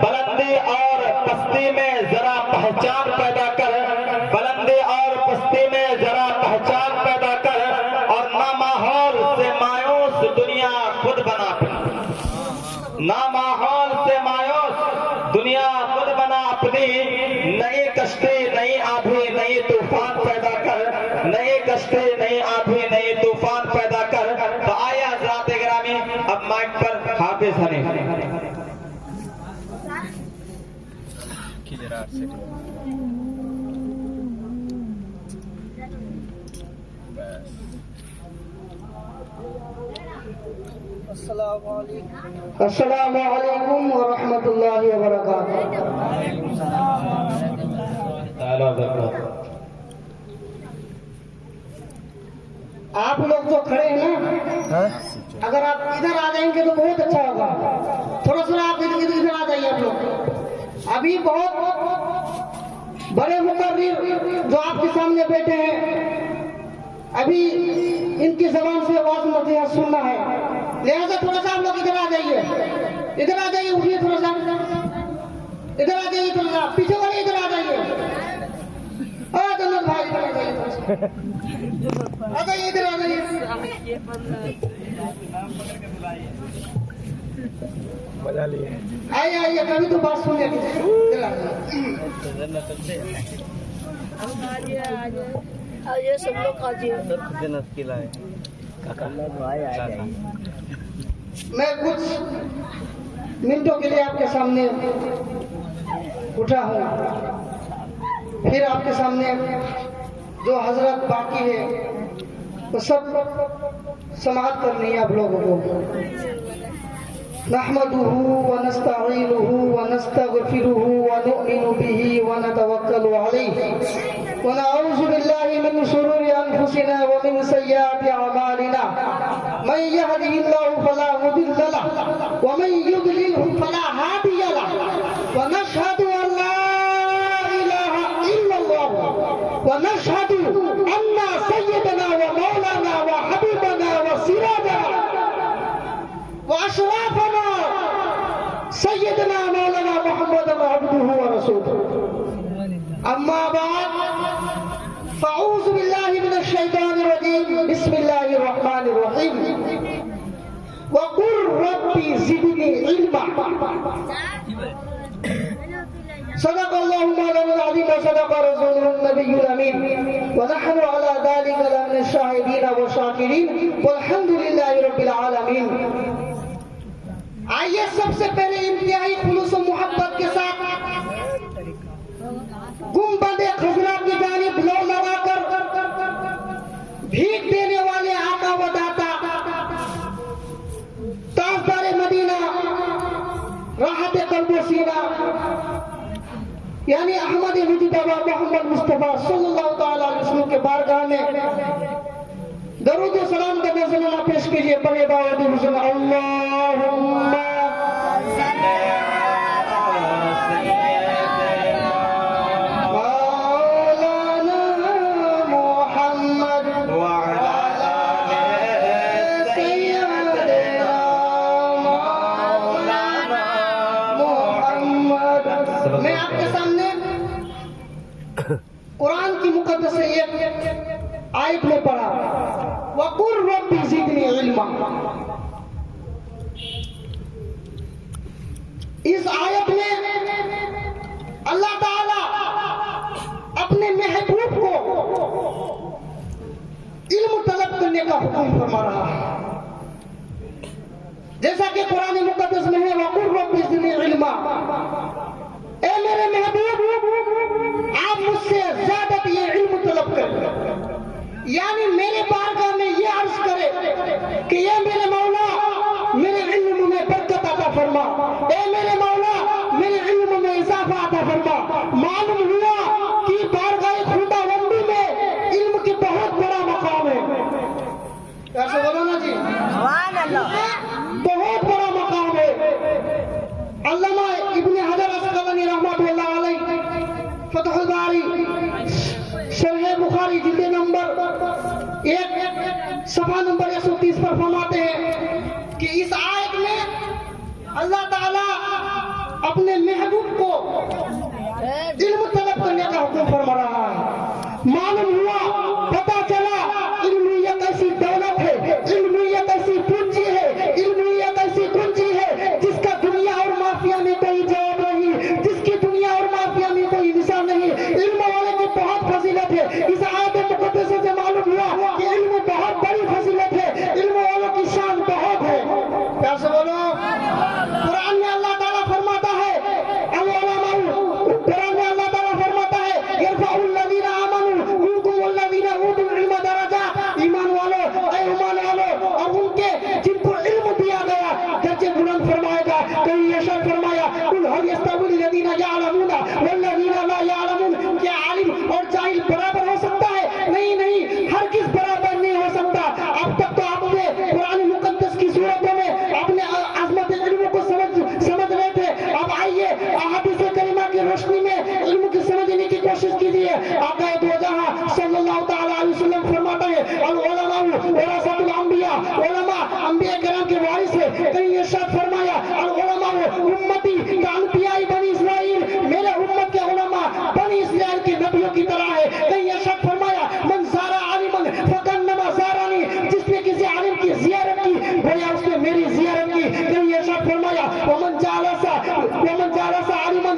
بلندی اور پستی میں ذرا پہچان پیدا کر، بلندی اور پستی میں ذرا پہچان پیدا کر، اور نہ ماحول سے مایوس دنیا خود بنا اپنی، نہ ماحول سے مایوس دنیا خود بنا اپنی، نئی کشتی نئی آندھی نئی طوفان پیدا کر، نئی کشتی نئی آندھی نئی طوفان پیدا کر۔ تو آئے حضرات گرامی، اب مائک پر حافظ حنیف۔ السلام علیکم ورحمۃ اللہ وبرکاتہ۔ آپ لوگ جو کھڑے ہیں نا، اگر آپ ادھر آ جائیں گے تو بہت اچھا ہوگا۔ تھوڑا سا آپ ادھر آ جائیے آپ لوگ۔ ابھی بہت بڑے مقرر جو آپ کے سامنے بیٹھے ہیں، ابھی ان کی زبان سے آواز نصیحت سننا ہے، لہذا تھوڑا سا آپ لوگ ادھر آ جائیے، ادھر آ جائیے، اٹھیے تھوڑا سا، ادھر آ جائیے تھوڑا سا، پیچھے والے ادھر آ جائیے، جنت بھائی ادھر آ جائیے تھوڑا سا، آ جائیے ادھر آ جائیے، آئیے آئیے، کبھی تو بات سن لیتے ہیں، ادھر آ جائیے، آئیے سب لوگ آجیے۔ جنت کی لائے میں کچھ منٹوں کے لیے آپ کے سامنے اٹھا ہوں، پھر آپ کے سامنے جو حضرت باقی ہے وہ سب سماعت کرنی ہے آپ لوگوں کو۔ نحمده ونستعينه ونستغفره ونؤمن به ونتوكل عليه ونعوذ بالله من شرور أنفسنا ومن سيئات أعمالنا، من يهده الله فلا مضل له ومن يضلل فلا هادي له، ونشهد أن لا إله إلا الله ونشهد أن سيدنا ومولانا وحبيبنا وسيدنا وأشرافنا سيدنا مولانا محمد عبده ورسوله، أما بعد فأعوذ بالله من الشيطان الرجيم، بسم الله الرحمن الرحيم، وقل ربي زدني علما، صدق الله مولانا العظيم وصدق رسوله النبي الأمين، ونحن على ذلك لمن الشاهدين والشاكرين، والحمد لله رب العالمين۔ آئیے سب سے پہلے انتہائی خلوص و محبت کے ساتھ گنبد خضرا کی جانب لو لگا کر بھیک دینے والے آقا و داتا تاجدار مدینہ راحت قلب و سینہ یعنی احمد مجتبی محمد مصطفیٰ صلی اللہ تعالی علیہ وسلم کے بارگاہ میں درود و سلام کا نذرانہ پیش کیجئے۔ بڑے باوجود حسن اللہم میں آپ کے سامنے قرآن کی مقدس سے ایک آیت میں پڑھا، وَقُلْ رَبِّ زِدْنِي عِلْمًا۔ اس آیت میں اللہ تعالیٰ اپنے محبوب کو علم طلب کرنے کا حکم فرما رہا ہے، جیسا کہ قرآن مقدس میں ہے وَقُلْ رَبِّ زِدْنِي عِلْمًا، اے میرے محبوب آپ مجھ سے زیادہ یہ علم طلب کریں، یعنی میرے بارگاہ میں یہ عرض کرے کہ اے میرے مولا میرے علم میں برکت عطا فرما، اے میرے مولا میرے علم میں اضافہ عطا فرما۔ معلوم ہوا کہ بارگاہ خدا بندی میں علم کی بہت بڑا مقام ہے، ایسا بولو نا جی، بہت بڑا مقام ہے۔ علامہ ابن حجر اسقلانی رحمۃ اللہ علیہ فتح الباری شرح بخاری جلد نمبر 1 صفحہ نمبر 130 پر فرماتے ہیں کہ اس آیت میں اللہ تعالیٰ اپنے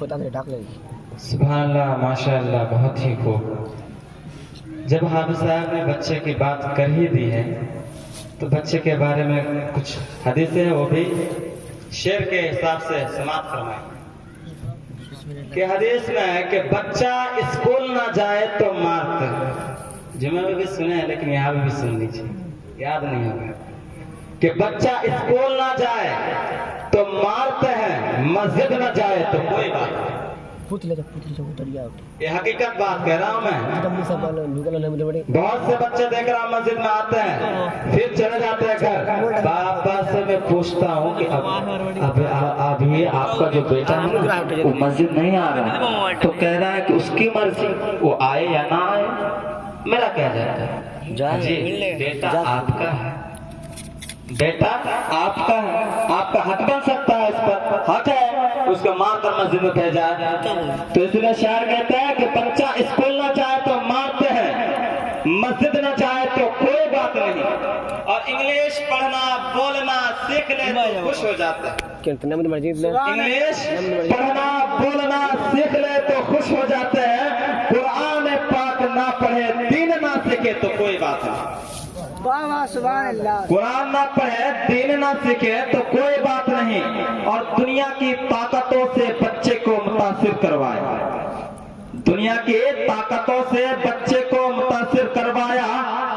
خدا نے ڈاک لیں گے. سبحان اللہ، ماشاء اللہ، بہت ہی خوب. جب حافظ صاحب نے بچے کی بات کر ہی دی ہے تو بچے کے بارے میں کچھ حدیثیں ہیں، وہ بھی شعر کے حساب سے سماعت فرمائیں. کہ حدیث میں ہے کہ بچہ اسکول نہ جائے تو مارتے ہیں. جمعہ میں بھی سنے ہیں لیکن یہاں بھی سن لیجیے، یاد نہیں ہوگا. کہ بچہ اسکول نہ جائے تو مارتے ہیں، مسجد نہ جائے تو کوئی بات نہیں. پوچھ لے دریا. یہ حقیقت بات کہہ رہا ہوں میں. بہت سے بچے دیکھ رہا ہوں مسجد میں آتے ہیں پھر چلے جاتے ہیں گھر. پاپا سے میں پوچھتا ہوں کہ ابھی آپ کا جو بیٹا ہے وہ مسجد نہیں آ رہا تو کہہ رہا ہے کہ اس کی مرضی، وہ آئے یا نہ آئے میرا کہہ جاتا ہے جی بیٹا آپ کا ہے، بیٹا آپ کا ہے، آپ کا حق بن سکتا ہے، اس پر حق ہے اس کو مار کر مسجد میں بھیجا. تو اس لیے شاعر کہتا ہے کہ بچہ اسکول نہ جائے تو مارتے ہیں، مسجد نہ جائے تو کوئی بات نہیں، اور انگلش پڑھنا بولنا سیکھ لے تو خوش ہو جاتا ہے. انگلش پڑھنا بولنا سیکھ لے تو خوش ہو جاتے ہیں. قرآن پاک نہ پڑھے دین نہ سیکھے تو کوئی بات نہیں. قرآن نہ پڑھے دین نہ سیکھے تو کوئی بات نہیں، اور دنیا کی طاقتوں سے بچے کو متاثر کروائے. دنیا کی طاقتوں سے بچے کو متاثر کروایا،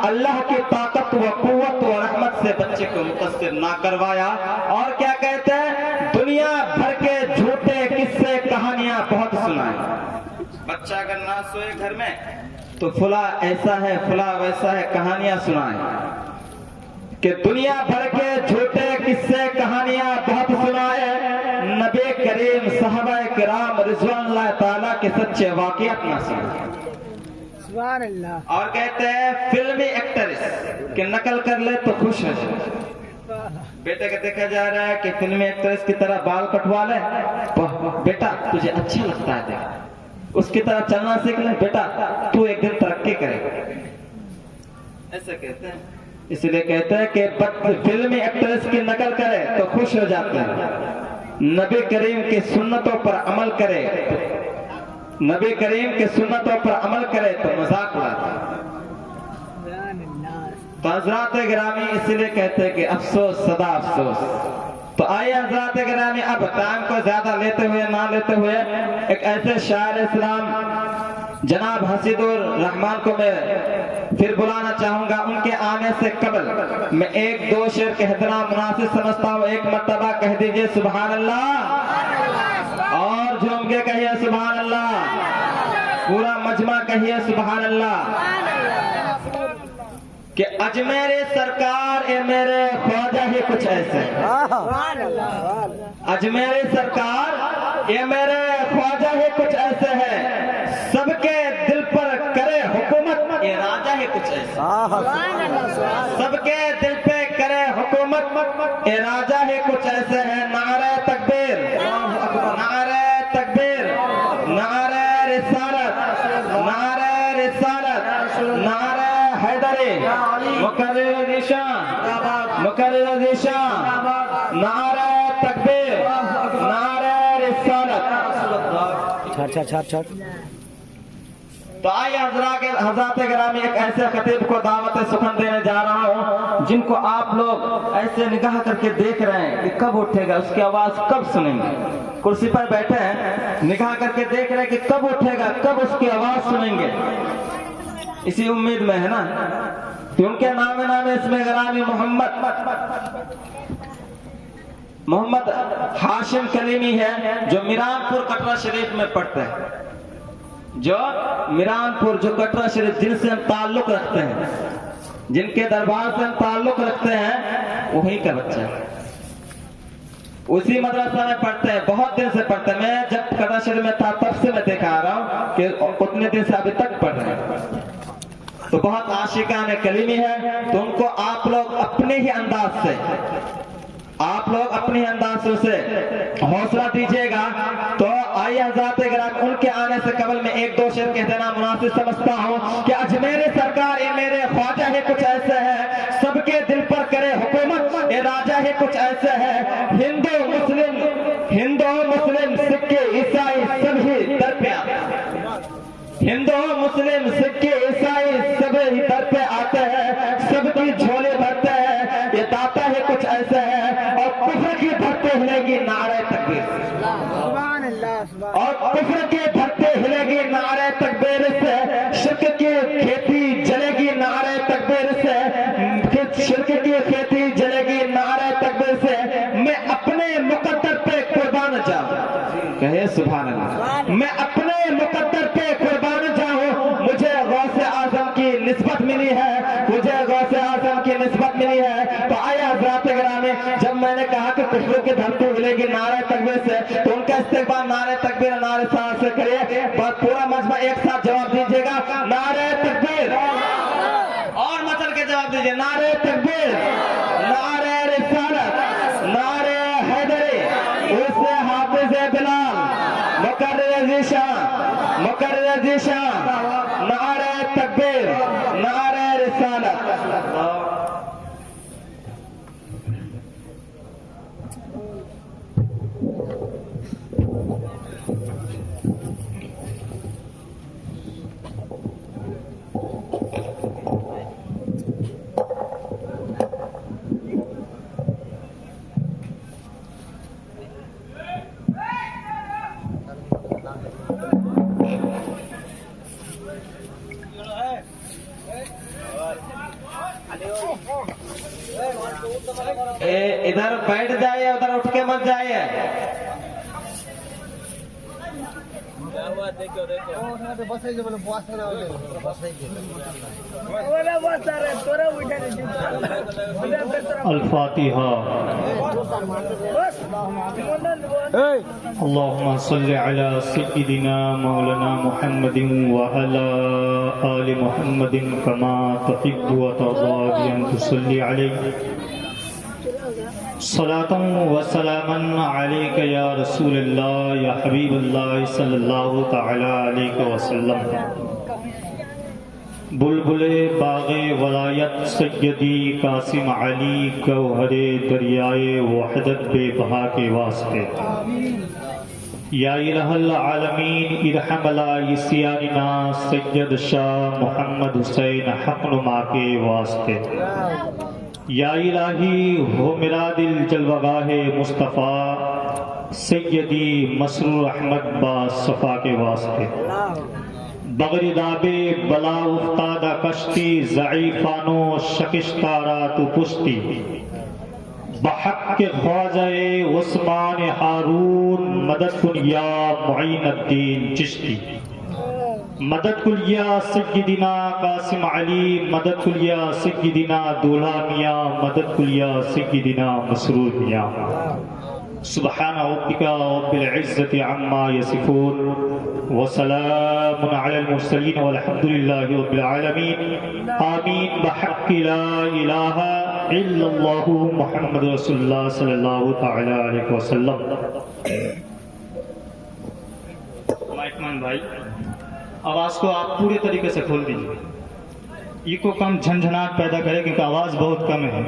اللہ کی طاقت و قوت و رحمت سے بچے کو متاثر نہ کروایا. اور کیا کہتے ہیں، دنیا بھر کے جھوٹے قصے کہانیاں بہت سنائے. بچہ اگر نہ سوئے گھر میں تو فلاں ایسا ہے فلاں ویسا ہے کہانیاں سنائیں. کہ دنیا بھر کے جھوٹے قصے کہانیاں بہت سنائے. نبی کریم صحابہ کرام رضوان اللہ تعالیٰ کے سچے واقعات نہ سنائے. اور کہتے ہیں فلمی ایکٹرس کہ نقل کر لے تو خوش ہو جائے. بیٹے کا دیکھا جا رہا ہے کہ فلمی ایکٹرس کی طرح بال کٹوا لے، بیٹا تجھے اچھا لگتا ہے دیکھ، اس کی طرح چلنا سیکھ لے، بیٹا تو ایک دن ترقی کرے. ایسے کہتے ہیں. اس لیے کہتے ہیں کہ فلمی ایکٹریس کی نقل کرے تو خوش ہو جاتے ہیں، نبی کریم کی سنتوں پر عمل کرے، نبی کریم کی سنتوں پر عمل کرے تو مذاق اڑاتے ہیں. تو حضرات گرامی اس لیے کہتے ہیں کہ افسوس صدا افسوس. تو آئیے حضرات گرامی اب ٹائم کو زیادہ لیتے ہوئے نہ لیتے ہوئے ایک ایسے شاعر اسلام جناب حسید الرحمان کو میں پھر بلانا چاہوں گا. ان کے آنے سے قبل میں ایک دو شعر کہنا مناسب سمجھتا ہوں. ایک مرتبہ کہہ دیجئے سبحان اللہ، اور جھوم کے کہیے سبحان اللہ، پورا مجمع کہیے سبحان اللہ. کہ اجمیر سرکار اے میرے خواجہ ہی کچھ ایسے، اجمیر سرکار اے میرے خواجہ ہی کچھ ایسے ہے، سب کے دل پر کرے حکومت اے راجہ ہی کچھ ایسے، سب کے دل پہ کرے حکومت اے راجہ ہی کچھ ایسے ہے. نعرہ تکبیر، نعرہ تکبیر، نعرہ رسالت، نعرہ رسالت، نعرہ حیدری، مقرر نشان، مقرر نشان، نعرہ تکبیر، نعرہ رسالت. تو آئیے حضرات گرامی ایک ایسے خطیب کو دعوت سخن دینے جا رہا ہوں جن کو آپ لوگ ایسے نگاہ کر کے دیکھ رہے ہیں کہ کب اٹھے گا، اس کی آواز کب سنیں گے. کرسی پر بیٹھے ہیں نگاہ کر کے دیکھ رہے ہیں کہ کب اٹھے گا، کب اس کی آواز سنیں گے. اسی امید میں ہے نا. ان کے نام اس میں گرامی محمد ہاشم کلیمی ہے، جو میران پور کٹرا شریف میں پڑھتے ہیں، جو میران پور جو کٹرا شریف جن سے ہم تعلق رکھتے ہیں، جن کے دربار سے ہم تعلق رکھتے ہیں، وہی کا بچہ ہے. اسی مدرسہ میں پڑھتے ہیں، بہت دن سے پڑھتے ہیں. میں جب کٹرا شریف میں تھا تب سے میں دیکھا آ رہا ہوں کہ اتنے دن سے ابھی تک پڑھ رہے ہیں. تو بہت عاشقان کلیمی ہے. تو ان کو آپ لوگ اپنے ہی انداز سے اسے حوصلہ دیجیے گا. تو آئیے حضرات گرامی ان کے آنے سے قبل میں ایک دو شعر کہہ دینا مناسب سمجھتا ہوں کہ اجمیر سرکار اے میرے خواجہ ہی کچھ ایسے ہے، سب کے دل پر کرے حکومت اے راجہ ہی کچھ ایسے ہے. ہندو مسلم سکھ عیسائی تکبیر سے شرک کی کھیتی جلے گی، نعرہ تکبیر سے میں اپنے مقدر پہ قربان جاؤں. کہے سبحان اللہ. میں اپنے مقدر پہ قربان جاؤں. مجھے غوث اعظم کی نسبت ملی ہے، مجھے غوث اعظم کی نسبت ملی ہے. تو آیا حضرات گرامی، جب میں نے کہا کہ کفر کی دھمکی ملے گی نعرہ تکبیر سے، تو ان کا استقبال نعرہ تکبیر نعرہ ساتھ سے کریے. پورا مجمع ایک ساتھ جواب دیجیے گا، نعرہ تکبیر. اور مچل کے جواب دیجیے، نعرہ تکبیر، نعرہ رسالت، نعرہ حیدری. اس سے حافظ بلال، مقرر ذیشان، مقرر ذیشان، نعرہ تکبیر، نعرہ رسالت. ادھر بیٹھ جائے، ادھر اٹھ کے مت جائے. الفاتحة. اللهم صل على سيدنا مولانا محمد وعلى آل محمد كما تحب وترضى بأن تصلي عليه. صلاة وسلاما عليك يا رسول الله يا حبيب الله صلى الله تعالى عليك وسلم. بلبل باغ ولایت سیدی قاسم علی گوہر دریائے وحدت بے بہا کے واسطے. یا الہ العالمین ارحم علی سیاننا سید شاہ محمد حسین حق نما کے واسطے. یا الہی ہو میرا دل جلوگاہ مصطفیٰ سیدی مسرور احمد با صفا کے واسطے. بغرداب بلا افتادہ کشتی ضعیفانو شکستارا تو پشتی. بحق کے خواجہ عثمان ہارون مدد کن یا معین الدین چشتی. مدد کن یا سیدنا قاسم علی، مدد کن یا سیدنا دولہا میاں، مدد کن یا سیدنا مسرور میاں. سبحان ربک رب العزت عما یصفون وسلام علی المرسلین والحمد للہ رب العالمین. آمین بحق لا الہ الا اللہ محمد رسول اللہ صلی اللہ تعالی علیہ وسلم. مائکمان بھائی، آواز کو آپ پورے طریقے سے کھول دیجیے. یہ کو کم جھنجھناٹ پیدا کرے کیونکہ آواز بہت کم ہے.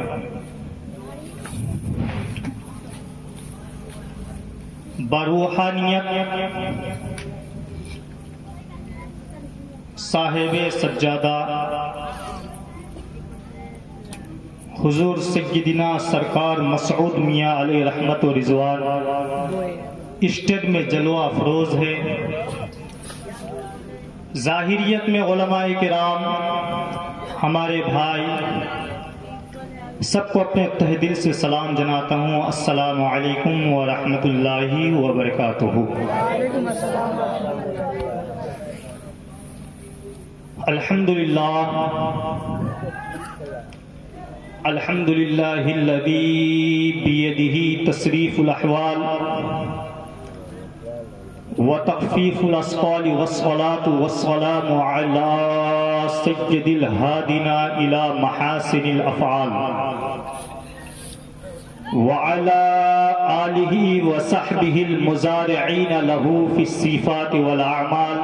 بروحانیت صاحب سجادہ حضور سیدنا سرکار مسعود میاں علیہ رحمت و رضوان اسٹیج میں جلوہ افروز ہے. ظاہریت میں علماء کرام ہمارے بھائی سب کو اپنے تہ دل سے سلام جناتا ہوں. السلام علیکم ورحمۃ اللہ وبرکاتہ. الحمدللہ الحمدللہ الذی بیدہ تصریف الاحوال وتخفیف الاسقال والصلاة والسلام علی سید الہادین الی محاسن الافعال وعلى آلہ وصحبہ المزارعین له فی الصفات والاعمال.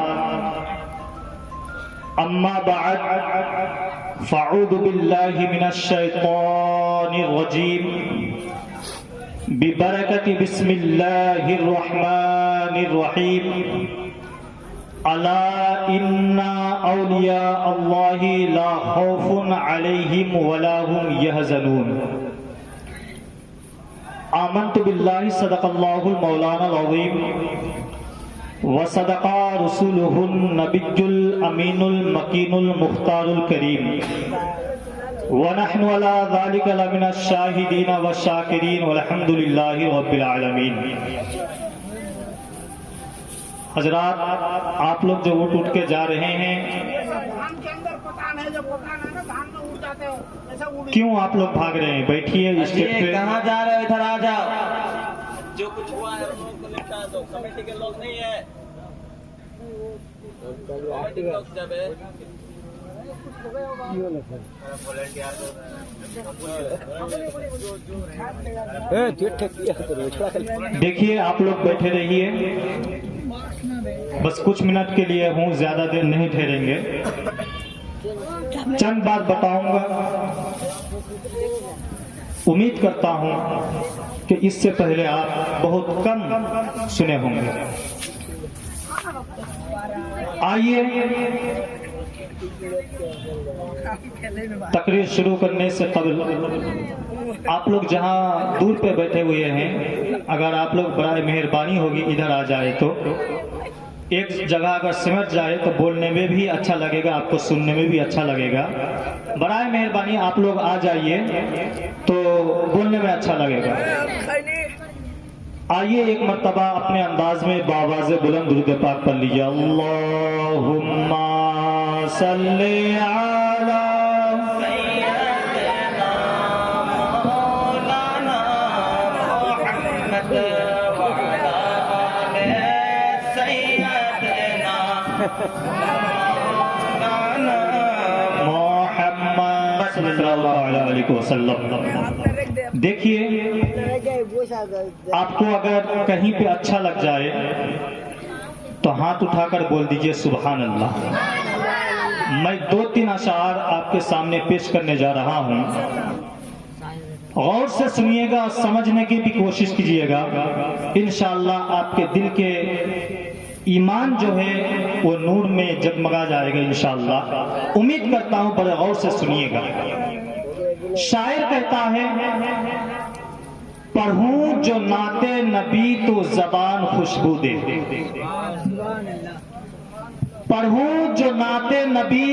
اما بعد فاعوذ باللہ من الشیطان الرجیم ببرکت بسم اللہ الرحمن الرحیم. الا ان اولیاء اللہ لا خوف علیہم ولا هم يحزنون. آمنت باللہ صدق اللہ المولانا العظیم وصدق رسولہ النبی الامین المکین المختار الکریم. ونحن على ذلك لمن الشاهدين والشاكرين والحمد لله رب العالمين. حضرات، آپ لوگ جو اٹھ کے جا رہے ہیں، کیوں آپ لوگ بھاگ رہے ہیں؟ بیٹھیے اسٹیج پہ. کہاں جا رہے ہو؟ ادھر آ جاؤ. جو کچھ ہوا ہے ہم لوگوں کو نپٹا دو. کمیٹی کے لوگ نہیں ہے. کمیٹی کے لوگ جب ہے دیکھیے، آپ لوگ بیٹھے رہیے، بس کچھ منٹ کے لیے ہوں، زیادہ دیر نہیں ٹھہریں گے. چند بات بتاؤں گا، امید کرتا ہوں کہ اس سے پہلے آپ بہت کم سنے ہوں گے. آئیے، تقریر شروع کرنے سے قبل آپ لوگ جہاں دور پہ بیٹھے ہوئے ہیں، اگر آپ لوگ برائے مہربانی ہوگی ادھر آ جائے تو ایک جگہ اگر سمٹ جائے تو بولنے میں بھی اچھا لگے گا، آپ کو سننے میں بھی اچھا لگے گا. برائے مہربانی آپ لوگ آ جائیے تو بولنے میں اچھا لگے گا. آئیے ایک مرتبہ اپنے انداز میں باواز بلند درود پاک پڑھ لیجیے. اللہم صلی علی سیدنا مولانا محمد وعلی آل سیدنا مولانا محمد صلی اللہ علیہ وسلم. دیکھیے، آپ کو اگر کہیں پہ اچھا لگ جائے تو ہاتھ اٹھا کر بول دیجئے سبحان اللہ. میں 2-3 اشعار آپ کے سامنے پیش کرنے جا رہا ہوں، غور سے سنیے گا اور سمجھنے کی بھی کوشش کیجیے گا. انشاءاللہ آپ کے دل کے ایمان جو ہے وہ نور میں جگمگا جائے گا انشاءاللہ. امید کرتا ہوں بڑے غور سے سنیے گا. شاعر کہتا ہے، پڑھوں جو نعت نبی تو زبان خوشبو دے. پڑھوں جو نعت نبی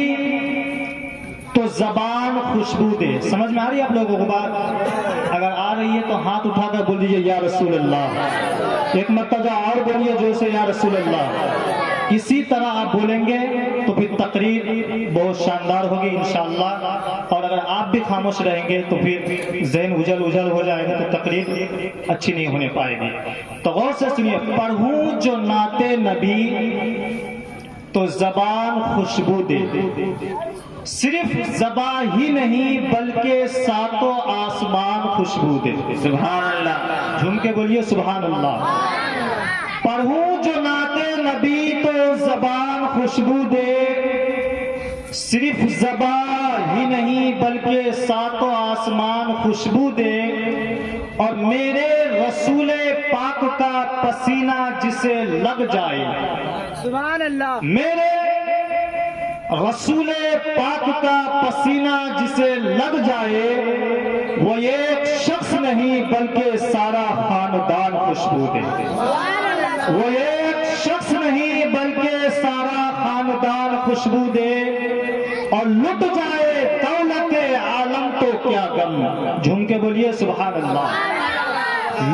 تو زبان خوشبو دے. سمجھ میں آ رہی ہے آپ لوگوں کو بات؟ اگر آ رہی ہے تو ہاتھ اٹھا کر بول دیجئے یا رسول اللہ. ایک مرتبہ اور بولیے جو سے یا رسول اللہ. اسی طرح آپ بولیں گے تو پھر تقریر بہت شاندار ہوگی انشاءاللہ. اور اگر آپ بھی خاموش رہیں گے تو پھر ذہن اجل ہو جائے گا تو تقریر اچھی نہیں ہونے پائے گی. تو غور سے سنیے، پڑھوں جو نعت نبی تو زبان خوشبو دے. صرف زبان ہی نہیں بلکہ ساتوں آسمان خوشبو دے. سبحان اللہ. جھوم کے بولیے سبحان اللہ. پڑھوں جو نعت نبی تو زبان خوشبو دے. صرف زبان ہی نہیں بلکہ ساتوں آسمان خوشبو دے. اور میرے رسول پاک کا پسینہ جسے لگ جائے. سبحان اللہ. میرے رسول پاک کا پسینہ جسے لگ جائے وہ ایک شخص نہیں بلکہ سارا خاندان خوشبو دے. وہ ایک شخص نہیں بلکہ سارا خاندان خوشبو دے. اور لٹ جائے دولت عالم تو کیا غم. جھوم کے بولیے سبحان اللہ.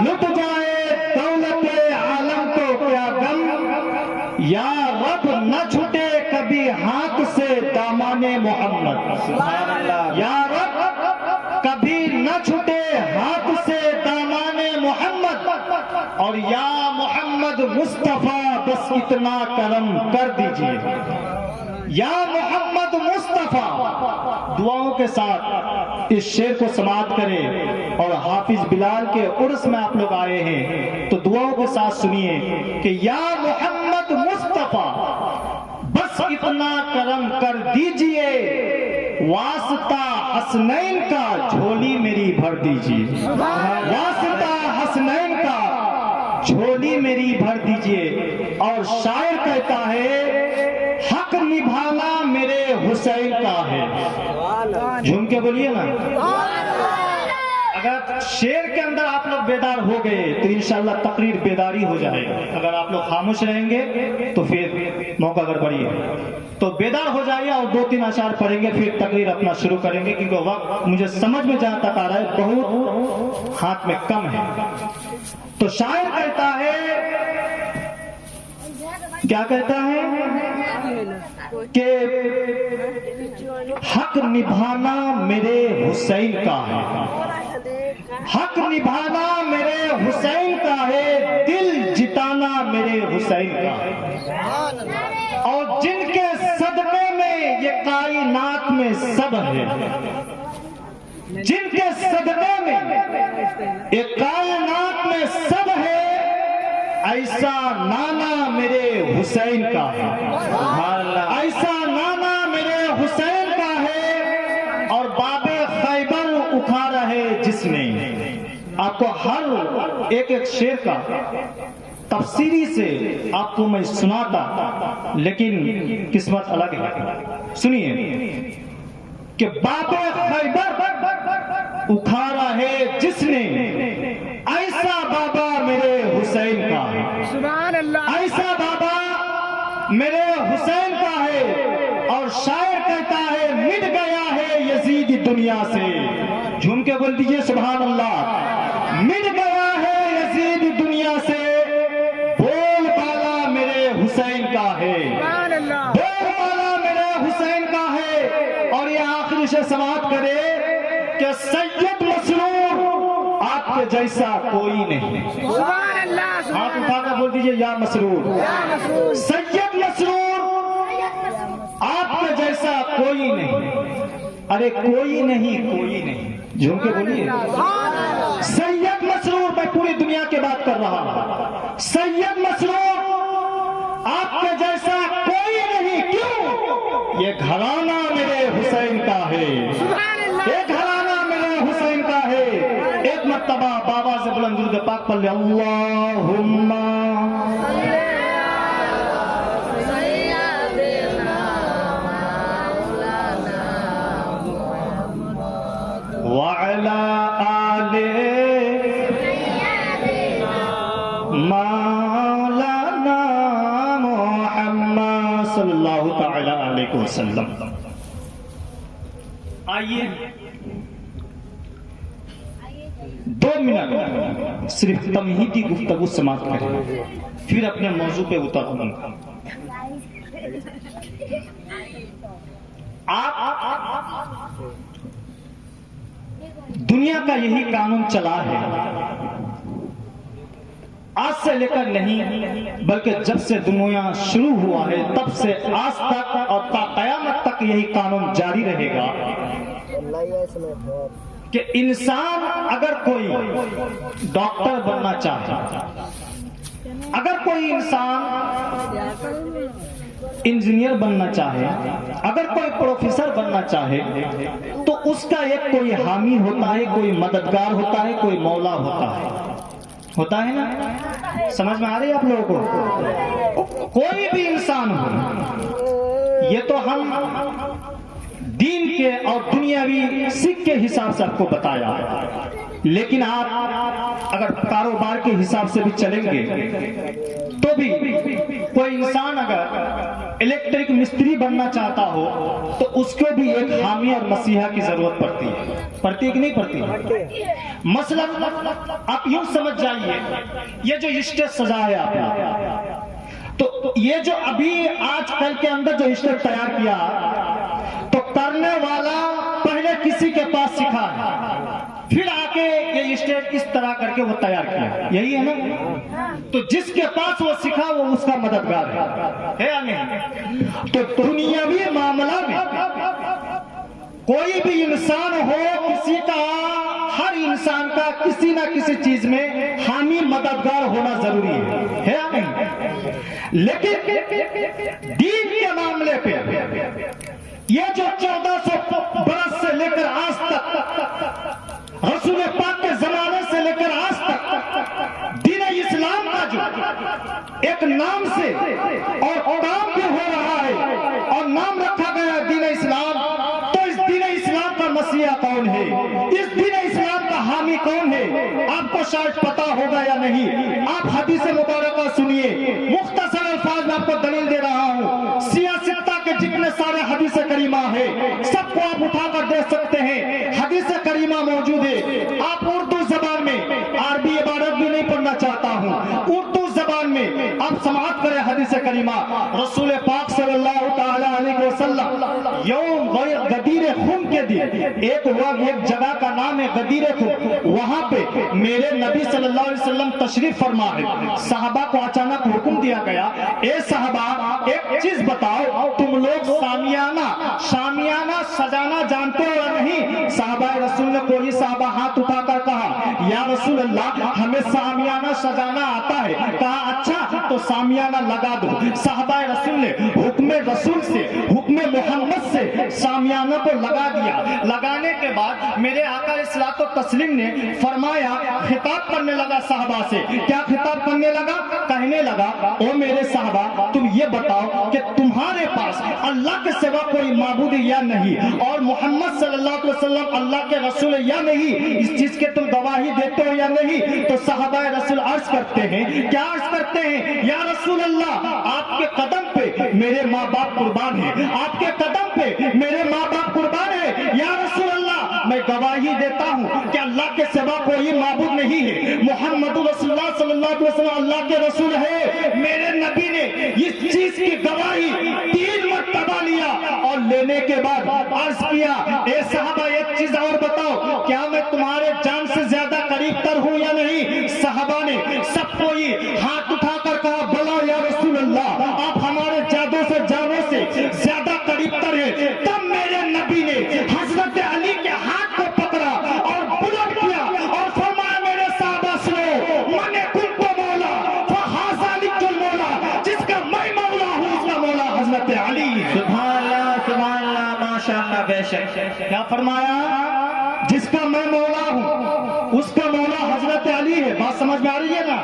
لٹ جائے دولت عالم تو کیا غم. یا رب نہ چھٹے کبھی ہاتھ سے دامان محمد. سبحان اللہ. یا رب کبھی نہ چھٹے ہاتھ سے دامان محمد. اور یا محمد مصطفیٰ بس اتنا کرم کر دیجئے. یا محمد مصطفیٰ. دعاؤں کے ساتھ اس شعر کو سماعت کرے. اور حافظ بلال کے عرس میں آپ لوگ آئے ہیں تو دعاؤں کے ساتھ سنیے کہ یا محمد مصطفیٰ بس اتنا کرم کر دیجئے. واسطہ حسنین کا جھولی میری بھر دیجئے. واسطہ حسنین کا جھولی میری بھر دیجئے. اور شاعر کہتا ہے حق نبھانا میرے حسین کا ہے. جھوم کے بولیے نا. اگر شعر کے اندر آپ لوگ بیدار ہو گئے تو انشاءاللہ تقریر بیداری ہو جائے گا. اگر آپ لوگ خاموش رہیں گے تو پھر موقع گڑبڑی ہے. تو بیدار ہو جائیے اور 2-3 اشعار پڑھیں گے, پھر تقریر اپنا شروع کریں گے, کیونکہ وقت مجھے سمجھ میں جہاں تک آ رہا ہے بہت ہاتھ میں کم ہے. تو شاعر کہتا ہے, کیا کہتا ہے کہ حق نبھانا میرے حسین کا ہے, حق نبھانا میرے حسین کا ہے, دل جتانا میرے حسین کا ہے, اور جن کے صدقے میں یہ کائنات میں سب ہے, جن کے صدقے میں یہ کائنات میں سب ہے, ایسا نانا میرے حسین کا ہے, ایسا نانا میرے حسین کا ہے, اور باب خیبر اکھاڑا ہے جس نے. آپ کو ہر ایک شعر کا تفسیری سے آپ کو میں سناتا, لیکن قسمت الگ ہے. سنیے کہ باب خیبر اکھاڑا ہے جس نے, ایسا بابا میرے حسین کا ہے, سبحان اللہ, ایسا بابا میرے حسین کا ہے. اور شاعر کہتا ہے مٹ گیا ہے یزید دنیا سے, جھوم کے بول دیجئے سبحان اللہ. مٹ گیا ہے یزید دنیا سے, بول بالا میرے حسین کا ہے, سبحان اللہ, بول بالا میرے حسین کا ہے. اور یہ آخری سے سماعت کرے کہ سید مسرور آپ کے جیسا کوئی نہیں. سبحان اللہ, ہاتھ اٹھا کر بول دیجئے یا مسرور, سید مسرور آپ کے جیسا کوئی نہیں. ارے کوئی نہیں, کوئی نہیں, جھوم کے بولیے سید مسرور. میں پوری دنیا کی بات کر رہا ہوں. سید مسرور آپ کے جیسا کوئی نہیں. کیوں؟ یہ گھرانہ میرے حسین کا ہے, یہ گھرانہ میرے حسین کا ہے. ایک مرتبہ بابا سے بلند درود پاک پڑھ لے, اللہم وعلی آل مولانا محمد صلی اللہ تعالی علیہ وسلم. آئیے 2 منٹ صرف تمہیدی گفتگو سماعت کریں, پھر اپنے موضوع پہ اتروں گا. آپ دنیا کا یہی قانون چلا ہے, آج سے لے کر نہیں بلکہ جب سے دنیا شروع ہوا ہے تب سے آج تک اور تا قیامت تک یہی قانون جاری رہے گا کہ انسان اگر کوئی ڈاکٹر بننا چاہے, اگر کوئی انسان انجینئر بننا چاہے, اگر کوئی پروفیسر بننا چاہے, تو اس کا ایک کوئی حامی ہوتا ہے, کوئی مددگار ہوتا ہے, کوئی مولا ہوتا ہے نا. سمجھ میں آ رہی ہے آپ لوگوں کو؟ کوئی بھی انسان ہو, یہ تو ہم دین کے اور دنیاوی سکھ کے حساب سے آپ کو بتایا, لیکن آپ اگر کاروبار کے حساب سے بھی چلیں گے تو بھی کوئی انسان اگر الیکٹرک مستری بننا چاہتا ہو تو اس کو بھی ایک حامی اور مسیحا کی ضرورت پڑتی ہے. پڑتی ہے کہ نہیں پڑتی؟ مثلا آپ یوں سمجھ جائیے, یہ جو اسٹیج سجا ہے آپ نے, تو یہ جو ابھی آج کل کے اندر جو اسٹیج تیار کیا تو کرنے والا پہلے کسی کے پاس سیکھا ہے, پھر آ کے یہ اسٹیج اس طرح کر کے وہ تیار کیا, یہی ہے نا. تو جس کے پاس وہ سیکھا وہ اس کا مددگار ہے یا نہیں؟ تو دنیاوی معاملہ میں کوئی بھی انسان ہو, کسی کا, ہر انسان کا کسی نہ کسی چیز میں حامی مددگار ہونا ضروری ہے یا نہیں؟ لیکن دین کے معاملے پہ یہ جو 1400 برس سے لے کر آج تک, رسول پاک کے زمانے سے لے کر آج تک دین اسلام کا جو ایک نام سے اور کام بھی ہو رہا ہے اور نام رکھا گیا دین اسلام, تو اس دین اسلام کا مسیحا کون ہے؟ اس دین اسلام کا حامی کون ہے آپ کو شاید پتا ہوگا یا نہیں. آپ حدیث مبارکہ سنیے, مختصر الفاظ میں آپ کو دلیل دے رہا ہوں. سیاستہ کے جتنے سارے حدیث کریمہ ہے سب کو آپ اٹھا کر دیکھ سکتے ہیں, حدیث کریمہ موجود ہے. آپ اردو زبان میں, عربی عبارت بھی نہیں پڑھنا چاہتا ہوں, اردو زبان میں آپ سماعت کریں حدیث کریمہ. رسول پاک صلی اللہ تعالی علیہ وسلم یوم غدیر خم کے دن, ایک جگہ کا نام ہے غدیر خم, وہاں پہ میرے نبی صلی اللہ علیہ وسلم تشریف فرما ہے. صحابہ کو اچانک حکم دیا گیا, اے صحابہ ایک چیز بتاؤ, تم لوگ شامیانہ سجانا جانتے ہو یا نہیں؟ صحابہ رسول نے کوئی صحابہ ہاتھ اٹھا کر کہا یا رسول اللہ ہمیں شامیانہ سجانا آتا ہے. کہا اچھا تو شامیانہ لگا دو. صحابہ رسول نے حکم رسول سے, حکم محمد سے شامیانہ کو لگا دیا. لگانے کے بعد میرے آقا اصلاۃ و تسلیم نے فرمایا, خطاب کرنے لگا صحابہ سے. کیا خطاب کرنے لگا؟ کہنے لگا او میرے صحابہ تم یہ بتاؤ کہ تمہارے پاس اللہ کے سوا کوئی معبود یا نہیں, اور محمد صلی اللہ علیہ وسلم اللہ کے رسول یا نہیں, اس چیز کے تم گواہی دیتے ہو یا نہیں؟ تو صحابہ رسول عرض کرتے ہیں, کیا عرض کرتے ہیں؟ یا رسول اللہ آپ کے قدم پہ میرے ماں باپ قربان ہیں, آپ کے قدم پہ میرے ماں باپ قربان ہیں. یا رسول اللہ میں گواہی دیتا ہوں کہ اللہ کے سوا کوئی معبود نہیں ہے, محمد رسول اللہ صلی اللہ علیہ وسلم اللہ کے رسول ہے. میرے نبی نے اس چیز کی گواہی 3 مرتبہ لیا, اور لینے کے بعد عرض کیا, اے صحابہ ایک چیز اور بتاؤ, کیا میں تمہارے جان سے زیادہ قریب تر ہوں یا نہیں؟ صحابہ نے سب کوئی ہاتھ اٹھا کر کہا بلا یا رسول اللہ آپ ہمارے جادوں سے جانوں سے زیادہ قریب تر ہیں. تب میرے نبی نے حضرت علی کے ہاتھ کو پکڑا اور بلند کیا اور فرمایا, میرے صحابہ سنو, من کنت مولا فہذا لک المولا, جس کا میں مولا ہوں اس کا مولا حضرت علی. سبحان اللہ ماشاء اللہ بے شک. کیا فرمایا؟ جس کا میں مولا ہوں اس کا مولا حضرت علی ہے. بات سمجھ میں آ رہی ہے نا؟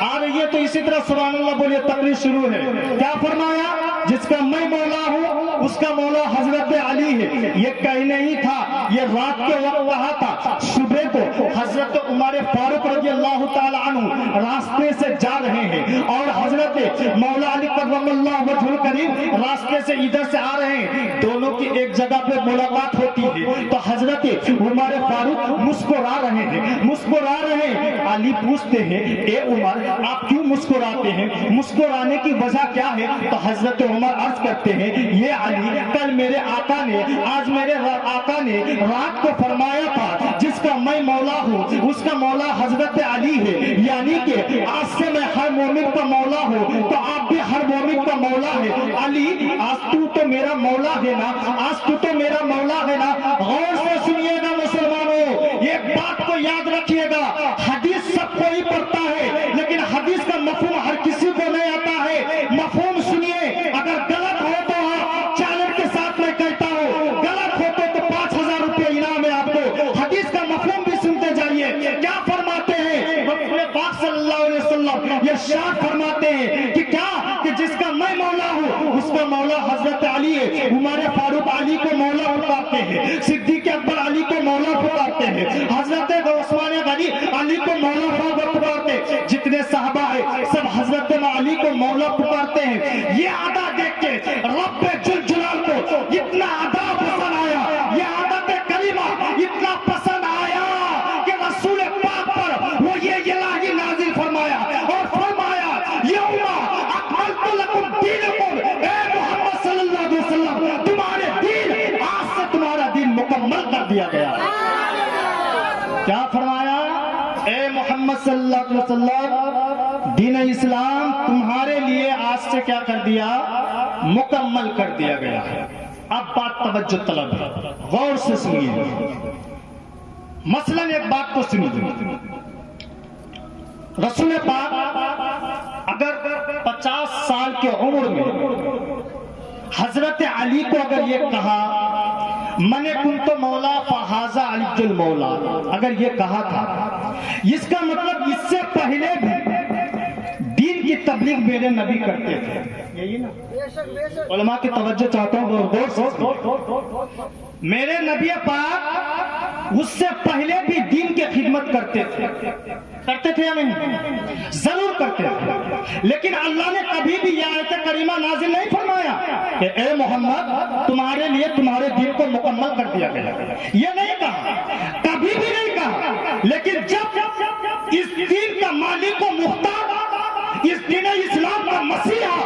آ رہی ہے تو اسی طرح سبحان اللہ بولیے, تقریر شروع ہے. کیا فرمایا؟ جس کا میں مولا ہوں اس کا مولا حضرت علی ہے. یہ کہنے ہی تھا, یہ رات کے وقت وہاں تھا. صبح کو حضرت عمر فاروق رضی اللہ تعالی عنہ راستے سے جا رہے ہیں, اور حضرت مولا علی کرم اللہ وجہ الکریم راستے سے ادھر سے آ رہے ہیں. دونوں کی ایک جگہ پہ ملاقات ہوتی ہے, تو حضرت عمر فاروق مسکرا رہے ہیں. علی پوچھتے ہیں, اے عمر آپ کیوں مسکراتے ہیں, مسکرانے کی وجہ کیا ہے؟ تو حضرت عمر عرض کرتے ہیں, یہ علی کل میرے آقا نے, آج میرے آقا نے رات کو فرمایا تھا جس کا میں مولا ہوں اس کا مولا حضرت علی ہے, یعنی کہ آج سے میں ہر مومن کا مولا ہوں, تو آپ بھی ہر مومن کا مولا ہے. علی آج تو میرا مولا ہے نا, آج تو میرا مولا ہے نا. غور سے سنیے گا مسلمانوں, یہ بات کو یاد رکھیے گا, حدیث سب کو ہی پڑھتا ہے لیکن حدیث کا مفہوم ہر کسی کو نہیں آتا ہے. مفہوم سنیے, اگر غلط ہو تو چیلنج کے ساتھ میں کہتا ہوں, غلط ہو تو 5000 روپے انعام ہے آپ کو. حدیث کا مفہوم بھی سنتے جائیے. کیا فرماتے ہیں رسول پاک صلی اللہ علیہ وسلم؟ یہ شاد فرماتے ہیں کہ کیا, کہ جس کا میں مولا ہوں اس کا مولا حضرت علی ہے. عمر فاروق علی کو مولا پکارتے ہیں, صدیق اکبر علی کو مولا پکارتے ہیں, حضرت عثمان غنی علی کو مولا پکارتے ہیں. جتنے صحابہ ہیں سب حضرت علی کو مولا پکارتے ہیں. یہ ادا دیکھ کے رب جلال کو اتنا ادا پسند آیا, یہ عادت کریمہ اتنا پسند آیا کہ رسول پاک پر وہ یہ الہی نازل فرمایا اور فرمایا, یوم اکملت لکم دینکم, اے محمد صلی اللہ علیہ وسلم تمہارے دین, آج سے تمہارا دین مکمل کر دیا گیا. کیا فرمایا؟ اے محمد صلی اللہ علیہ وسلم دین اسلام تمہارے لیے آج سے کیا کر دیا؟ مکمل کر دیا گیا. اب بات توجہ طلب ہے, غور سے سنیے. مثلا ایک بات کو سنیے, رسول پاک اگر 50 سال کے عمر میں حضرت علی کو اگر یہ کہا من کنت مولا فہذا علی المولا, اگر یہ کہا تھا, اس کا مطلب اس سے پہلے بھی دین کی تبلیغ میرے نبی کرتے تھے. یہی نا علماء کی توجہ چاہتا ہوں, غور سے. میرے نبی پاک اس سے پہلے بھی دین کی خدمت کرتے تھے یا نہیں؟ ضرور کرتے تھے، لیکن اللہ نے کبھی بھی یہ آیت کریمہ نازل نہیں فرمایا کہ اے محمد تمہارے لیے تمہارے دین کو مکمل کر دیا گیا، یہ نہیں کہا، کبھی بھی نہیں کہا۔ لیکن جب اس دین کا مالک و مختار، اس دین اسلام کا مسیحا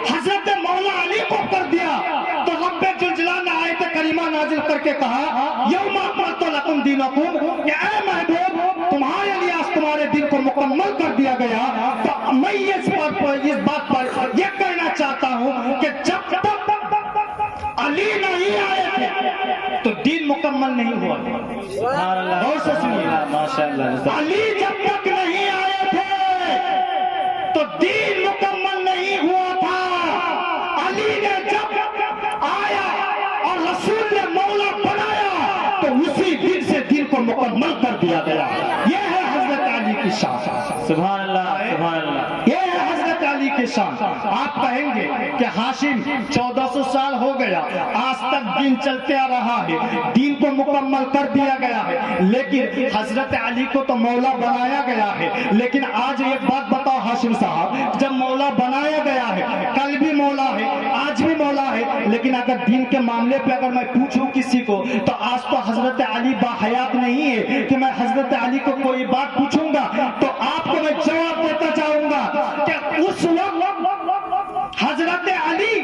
حضرت مولا علی کو کر دیا تو رب جلجلال نے آیت کریمہ نازل کر کے کہا یوم اکملت لکم دینکم، کہ اے محبوب تمہارے لیے آج تمہارے دین کو مکمل کر دیا گیا۔ تو میں اس بات پر یہ کہنا چاہتا ہوں کہ جب تک علی نہیں آئے تھے تو دین مکمل نہیں ہوا۔ غور سے سنیے، علی جب تک نہیں آئے تھے تو دین مکمل نہیں ہوا تھا۔ علی نے جب آیا اور رسول نے مولا بنایا تو اسی دن سے دین کو مکمل کر دیا گیا۔ یہ ہے حضرت علی کی شان۔ سبحان اللہ، سبحان اللہ۔ یہ ہے حضرت علی کی شان۔ آپ کہیں گے کہ ہاشم 1400 سال ہو گیا، آج تک دین چلتے آ رہا ہے، دین کو مکمل کر دیا گیا ہے، لیکن حضرت علی کو تو مولا بنایا گیا ہے۔ لیکن آج ایک بات بتاؤ ہاشم صاحب، جب مولا بنایا گیا ہے، کل بھی مولا ہے، آج بھی مولا ہے، لیکن اگر دین کے معاملے پہ اگر میں پوچھوں کسی کو تو آج تو حضرت علی باحیات نہیں ہے کہ میں حضرت علی کو کوئی بات پوچھوں گا تو آپ کو میں جواب دیتا چاہوں گا کہ اس وقت حضرت علی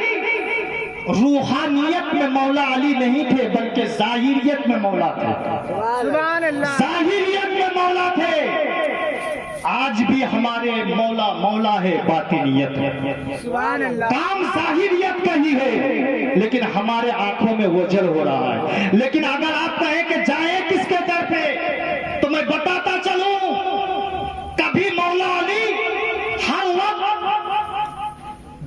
روحانیت میں مولا علی نہیں تھے بلکہ ظاہریت میں مولا تھے۔ سبحان اللہ، ظاہریت میں مولا تھے۔ آج بھی ہمارے مولا مولا ہے، باطنیت ہے، سبحان اللہ، کام ظاہریت کا ہی ہے، لیکن ہمارے آنکھوں میں وجل ہو رہا ہے۔ لیکن اگر آپ کہیں کہ جائیں کس کے در پہ تو میں بتاتا چلوں، کبھی مولا علی ہر وقت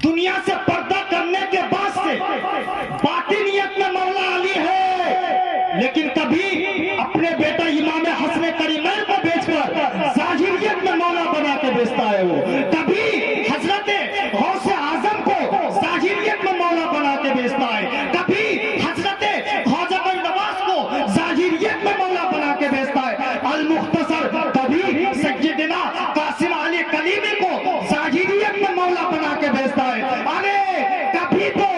دنیا سے پردہ کرنے کے بعد سے باطنیت میں مولا علی ہے، لیکن کبھی اپنے بیٹا امام حسن کریمین کو بیچ کر ظاہریت میں مولا بنا کے بیچتا ہے وہ، کبھی حضرت غوث اعظم کو ظاہریت میں مولا بنا کے بیچتا ہے، کبھی حضرت خواجہ نواز کو ظاہریت میں مولا بنا کے بیچتا ہے۔ المختصر کبھی سیدنا قاسم علی کلیمی کو ظاہریت میں مولا بنا کے بیچتا ہے۔ ارے کبھی تو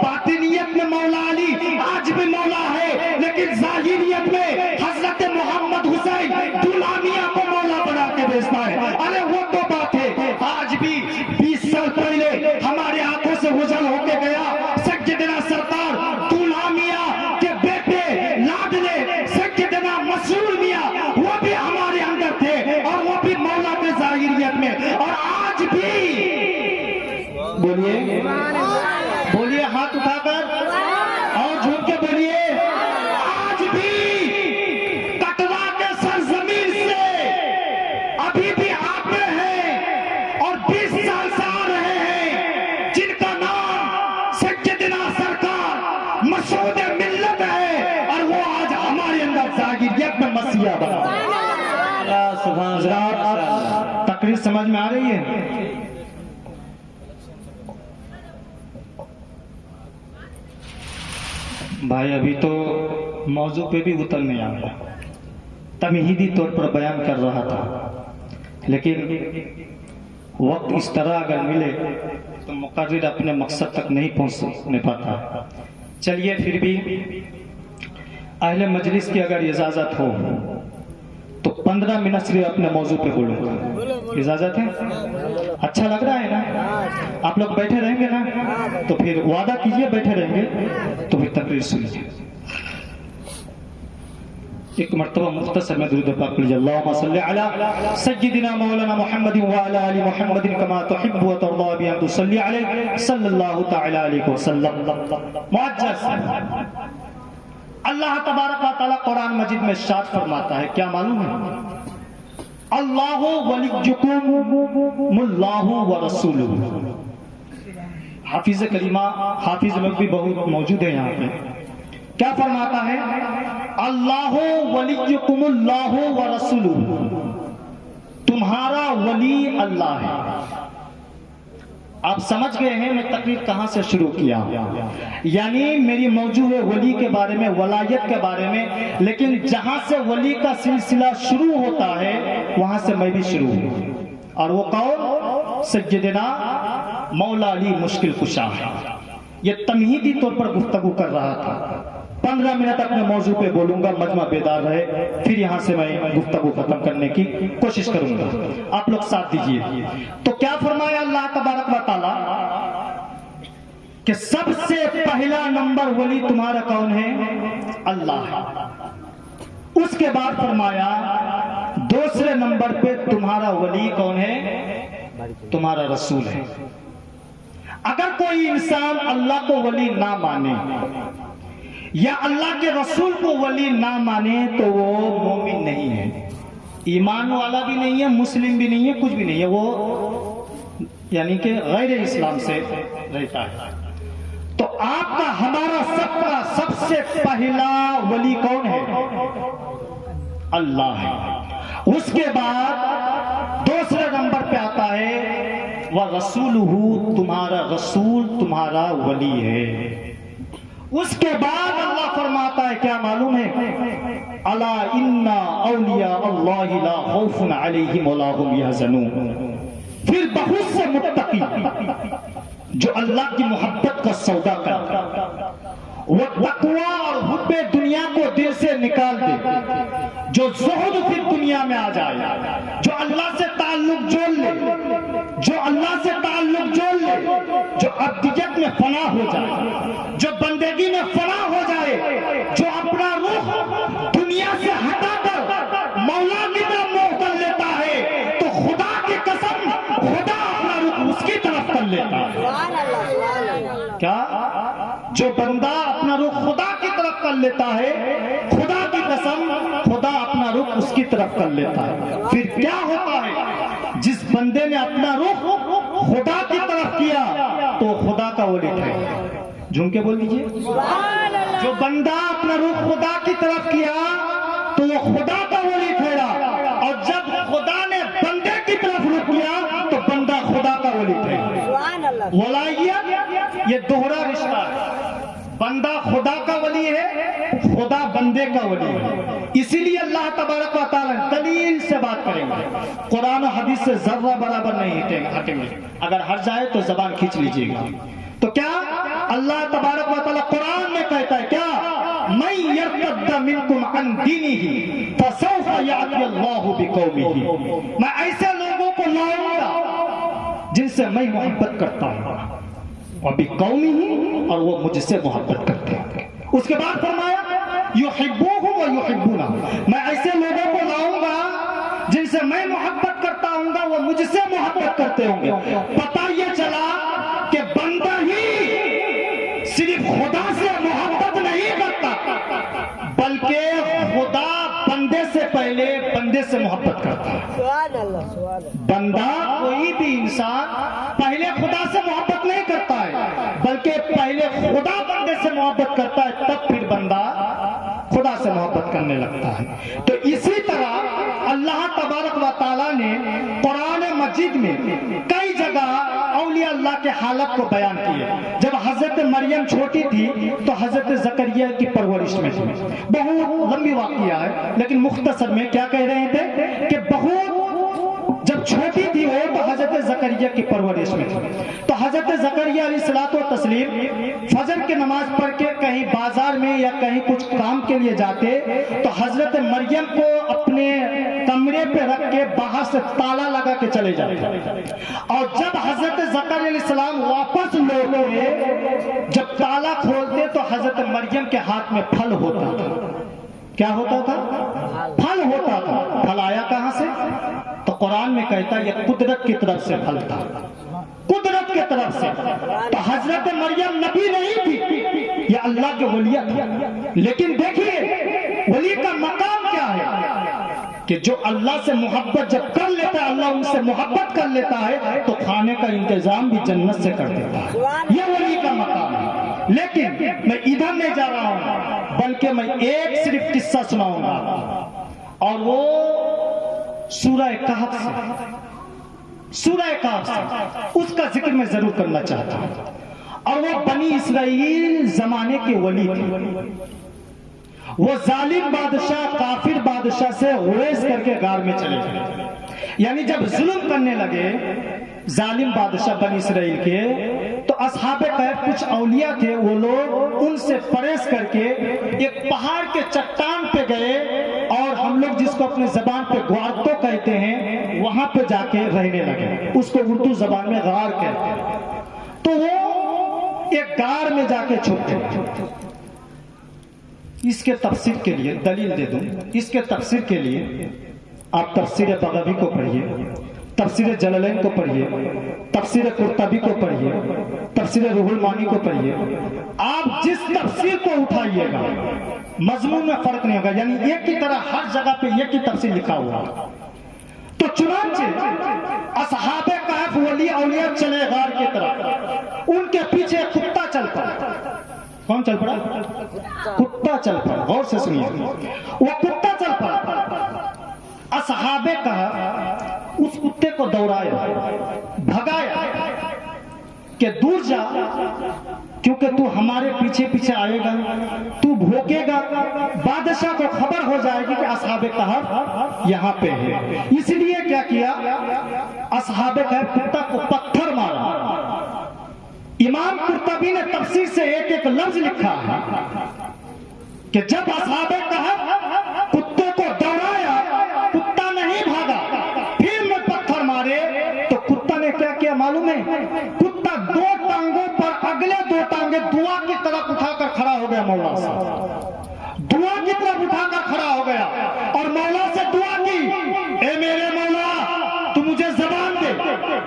باطنیت میں مولا علی آج بھی مولا ہے، لیکن ظاہریت میں حضرت محمد حسین غلامیہ کو مولا بنا کے بیچتا ہے۔ ارے وہ تو بات ہے، آج بھی 20 سال پہلے ہمارے آنکھوں سے وجل ہو کے گیا سیدنا سرکار غلامیہ کے بیٹے لاڈلے سیدنا مسرور میاں، وہ بھی ہمارے اندر تھے اور وہ بھی مولا کے ظاہریت میں، اور آج بھی بولیے بولیے ہاتھ اٹھا کر اور جھوم کے بولیے، آج بھی کٹرا کے سرزمین سے ابھی بھی آتے ہیں اور 20 سال سے آ رہے ہیں جن کا نام سیدنا سرکار مسعود ملت ہے، اور وہ آج ہمارے اندر ظاہریت میں مسیحا بنا۔ حضرات تقریر سمجھ میں آ رہی ہے؟ بھائی ابھی تو موضوع پہ بھی اتر نہیں آ رہا، تمہیدی طور پر بیان کر رہا تھا، لیکن وقت اس طرح اگر ملے تو مقرر اپنے مقصد تک نہیں پہنچنے پاتا۔ چلیے پھر بھی اہل مجلس کی اگر اجازت ہو تو 15 منٹ سے اپنے موضوع پہ بولوں گا، اجازت ہے؟ اچھا لگ رہا ہے نا؟ آپ لوگ بیٹھے رہیں گے نا؟ تو پھر وعدہ کیجئے بیٹھے رہیں گے تو پھر تقریر سنیے۔ ایک مرتبہ مختصر میں درود پاک پڑھیے، اللہم صلی علی سیدنا مولانا محمد وعلی آل محمد کما تحب و ترضی بان تصلی علیہ صلی اللہ تعالی علیہ وسلم۔ معجز اللہ تبارک و تعالی قرآن مجید میں ارشاد فرماتا ہے، کیا معلوم ہے؟ اللہ ولیکم اللہ ورسولہ۔ حافظ کلمہ حافظ لوگ بھی بہت موجود ہیں یہاں پہ، کیا فرماتا ہے؟ اللہ ولیکم اللہ ورسولہ، تمہارا ولی اللہ ہے آپ سمجھ گئے ہیں میں تقریر کہاں سے شروع کیا، یعنی میری موضوع ہے ولی کے بارے میں، ولایت کے بارے میں، لیکن جہاں سے ولی کا سلسلہ شروع ہوتا ہے وہاں سے میں بھی شروع ہوں، اور وہ کون؟ سیدنا مولا علی مشکل کشا ہے۔ یہ تمہیدی طور پر گفتگو کر رہا تھا، 15 منٹ اپنے موضوع پہ بولوں گا، مجمع بیدار رہے، پھر یہاں سے میں گفتگو ختم کرنے کی کوشش کروں گا، آپ لوگ ساتھ دیجئے۔ تو کیا فرمایا اللہ تبارک و تعالی کہ سب سے پہلا نمبر ولی تمہارا کون ہے؟ اللہ ہے۔ اس کے بعد فرمایا دوسرے نمبر پہ تمہارا ولی کون ہے؟ تمہارا رسول ہے۔ اگر کوئی انسان اللہ کو ولی نہ مانے یا اللہ کے رسول کو ولی نہ مانے تو وہ مومن نہیں ہے، ایمان والا بھی نہیں ہے، مسلم بھی نہیں ہے، کچھ بھی نہیں ہے، وہ یعنی کہ غیر اسلام سے رہتا ہے۔ تو آپ کا ہمارا سب سے پہلا ولی کون ہے؟ اللہ ہے۔ اس کے بعد دوسرے نمبر پہ آتا ہے وَرَسُولُهُ، تمہارا رسول تمہارا ولی ہے۔ اس کے بعد اللہ فرماتا ہے کیا معلوم ہے؟ الا ان اولیاء اللہ لا خوف علیہم ولا هم يحزنون۔ پھر بہت سے متقی جو اللہ کی محبت کا سودا کرتے، وہ تقوی اور حب دنیا کو دل سے نکال دے، جو زہد پھر دنیا میں آ جائے، جو اللہ سے تعلق جوڑ لے، جو اللہ سے تعلق جوڑ لے، جو عبدیت میں فنا ہو جائے، جو بندگی میں فنا ہو جائے، جو اپنا روح دنیا سے ہٹا کر مولا کی طرف منہ کر لیتا ہے، تو خدا کی قسم خدا اپنا روح اس کی طرف کر لیتا ہے۔ کیا؟ جو بندہ اپنا رخ خدا کی طرف کر لیتا ہے، خدا کی قسم خدا اپنا رخ اس کی طرف کر لیتا ہے۔ پھر کیا ہوتا ہے؟ جس بندے نے اپنا رخ خدا کی طرف کیا تو خدا کا ولی ٹھہرا۔ جھوم کے بول دیجئے، جو بندہ اپنا رخ خدا کی طرف کیا تو وہ خدا کا ولی ٹھہرا، اور جب خدا نے بندے کی طرف رخ کیا تو بندہ خدا کا ولی ٹھہرا۔ ولایت یہ دوہرا رشتہ ہے، بندہ خدا کا ولی ہے، خدا بندے کا ولی ہے۔ اسی لیے اللہ تبارک و تعالی دلیل سے بات کریں گے، قرآن و حدیث سے ذرہ برابر نہیں ہٹیں گے، اگر ہٹ جائے تو زبان کھینچ لیجئے گا۔ تو کیا اللہ تبارک و تعالی قرآن میں کہتا ہے کیا؟ مَن يَرْتَدَّ مِنْكُمْ عَنْ دِينِهِ فَسَوْفَ يَأْتِي اللَّهُ بِقَوْمِهِ، میں ایسے لوگوں کو لاؤں گا جن سے میں محبت کرتا ہوں، وَبِقَوْمِهِ، اور وہ مجھ سے محبت کرتے ہیں۔ اس کے بعد فرمایا يُحِبُّوهُمْ وَيُحِبُّونَهُ، میں ایسے لوگوں کو لاؤں گا جن سے میں محبت کرتا ہوں گا، وہ مجھ سے محبت کرتے ہوں گے۔ پتہ یہ چلا کہ بندہ ہی صرف خدا سے محبت نہیں کرتا، بلکہ خدا بندے سے پہلے بندے سے محبت کرتا ہے۔ بندہ کوئی بھی انسان پہلے خدا سے محبت نہیں کرتا ہے، بلکہ پہلے خدا بندے سے محبت کرتا ہے، تب پھر بندہ خدا سے محبت کرنے لگتا ہے۔ تو اسی طرح اللہ تبارک و تعالیٰ نے قرآن مجید میں کئی جگہ اولیاء اللہ کے حالت کو بیان کیے۔ جب حضرت مریم چھوٹی تھی تو حضرت زکریا کی پرورش میں تھی، بہت لمبی واقعہ ہے لیکن مختصر میں کیا کہہ رہے تھے کہ بہت جب چھوٹی تھی وہ تو حضرت زکریا کی پرورش میں تھی، تو حضرت زکریا علیہ الصلوۃ والتسلیم فجر کی نماز پڑھ کے کہیں بازار میں یا کہیں کچھ کام کے لیے جاتے تو حضرت مریم کو اپنے کمرے پہ رکھ کے باہر سے تالا لگا کے چلے جاتے، اور جب حضرت زکریا علیہ السلام واپس لوٹے جب تالا کھولتے تو حضرت مریم کے ہاتھ میں پھل ہوتا تھا۔ کیا ہوتا تھا؟ پھل ہوتا تھا۔ پھل آیا کہاں سے؟ تو قرآن میں کہتا ہے یہ قدرت کی طرف سے پھل تھا، قدرت کی طرف سے۔ تو حضرت مریم نبی نہیں تھی، یہ اللہ کے ولی تھی، لیکن دیکھیے ولی کا مقام کیا ہے کہ جو اللہ سے محبت جب کر لیتا ہے، اللہ ان سے محبت کر لیتا ہے تو کھانے کا انتظام بھی جنت سے کر دیتا ہے، یہ ولی کا مقام ہے۔ لیکن میں ادھر نہیں جا رہا ہوں بلکہ میں ایک صرف قصہ سناؤں گا، اور وہ سورہ کہف سے۔ سورہ کاف سے اس کا ذکر میں ضرور کرنا چاہتا ہوں. اور وہ بنی اسرائیل زمانے کے ولی تھے. وہ ظالم بادشاہ کافر بادشاہ سے گریز کر کے غار میں چلے گئے. یعنی جب ظلم کرنے لگے ظالم بادشاہ بنی اسرائیل کے, تو اصحاب کہف کچھ اولیاء تھے, وہ لوگ ان سے پرہیز کر کے ایک پہاڑ کے چٹان پہ گئے, اور ہم لوگ جس کو اپنے زبان پہ گوارتو کہتے ہیں وہاں پہ جا کے رہنے لگے. اس کو اردو زبان میں غار کہتے ہیں. تو وہ ایک غار میں جا کے چھپ گئے. اس کے تفسیر کے لیے دلیل دے دوں. اس کے تفسیر کے لیے آپ تفسیر بغوی کو پڑھیے, تفسیر جلالین کو پڑھیے, تفسیر قرطبی کو پڑھیے, تفسیر روح المانی کو پڑھیے. آپ جس تفسیر کو اٹھائیے گا مضمون میں فرق نہیں ہوگا, یعنی ایک کی طرح ہر جگہ پہ ایک ہی تفسیر لکھا ہوا. تو چنانچہ اصحاب کہف ولی اولیاء چلے غار کی طرف. ان کے پیچھے کتا چل پڑا. کون چل پڑا؟ کتا چل پڑا. غور سے سنیے, وہ کتا چل پڑا. اصحاب کہف اس کتے کو دوڑایا, بھگایا کہ دور جا, کیونکہ تو ہمارے پیچھے پیچھے آئے گا, تو بھوکے گا, بادشاہ کو خبر ہو جائے گی کہ اصحاب کہف یہاں پہ ہے. اس لیے کیا کیا, اصحاب کہف کتا کو پتھر مارا. امام قرطبی نے تفسیر سے ایک ایک لفظ لکھا ہے کہ جب اصحاب کہف کتے کو دوڑایا, کتا نہیں بھاگا, پھر میں پتھر مارے تو کتا نے کیا کیا معلوم ہے؟ کتا دو ٹانگوں پر اگلے دو ٹانگیں دعا کی طرف اٹھا کر کھڑا ہو گیا. مولا سے دعا کی طرف اٹھا کر کھڑا ہو گیا اور مولا سے دعا کی, اے میرے مولا تو مجھے زبان دے,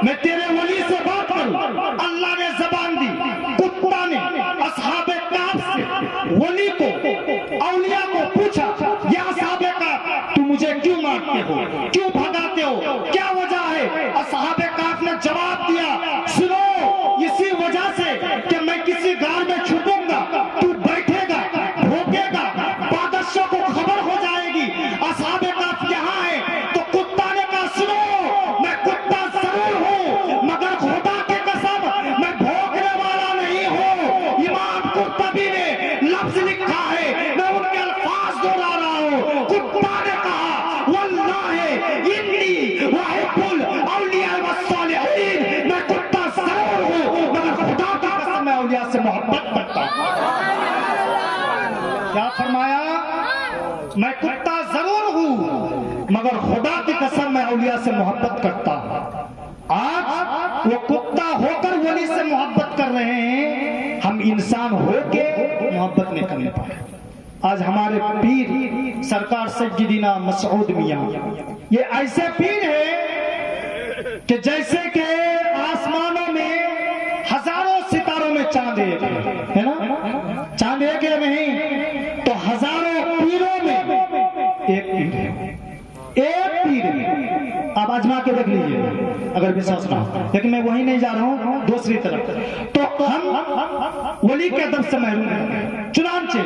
میں تیرے ولی سے بات کروں. اللہ نے زبان دی. کتا نے اصحاب کہف سے ولی کو اولیاء کو پوچھا, یا اصحاب کہف تو مجھے کیوں مارتے ہو, کیوں بھگاتے ہو, کیا وجہ ہے؟ اصحاب کہف نے جواب دیا, سنو, اسی وجہ سے کہ میں کسی غار میں چھپوں گا, تو بیٹھے گا, بھوکے گا, بادشاہ کو خبر ہو جائے گی اصحاب کہف یہاں ہے. تو کتا نے کہا, سنو, میں کتا ضرور ہوں مگر خدا کی قسم میں بھوکنے والا نہیں ہوں. امام قرطبی نے لفظ لکھا ہے, میں ان کے الفاظ دوہرا رہا ہوں. کتا نے کہا, واللہ انی احب الاولیاء والصالحین, میں کتا ضرور ہوں مگر خدا کی قسم میں اولیاء سے محبت کرتا ہوں. کیا فرمایا؟ میں کتا ضرور ہوں مگر خدا کی قسم میں اولیاء سے محبت کرتا ہوں. آج وہ کتا ہو کر ولی سے محبت کر رہے ہیں, ہم انسان ہو کے محبت نہیں کرنے پائے. آج ہمارے پیر سرکار سیدنا مسعود میاں یہ ایسے پیر ہیں کہ جیسے کہ آسمانوں میں ہزاروں ستاروں میں چاند ایک ہے نا, چاند ایک ہے نہیں, تو ہزاروں پیروں میں ایک پیر ہے. ایک پیر ہے. آپ آزما کے دیکھ لیجیے اگر وشواس نہ ہو, لیکن میں وہی نہیں جا رہا ہوں, دوسری طرف. تو ہم ولی کے ادب سے محروم ہیں. چنانچہ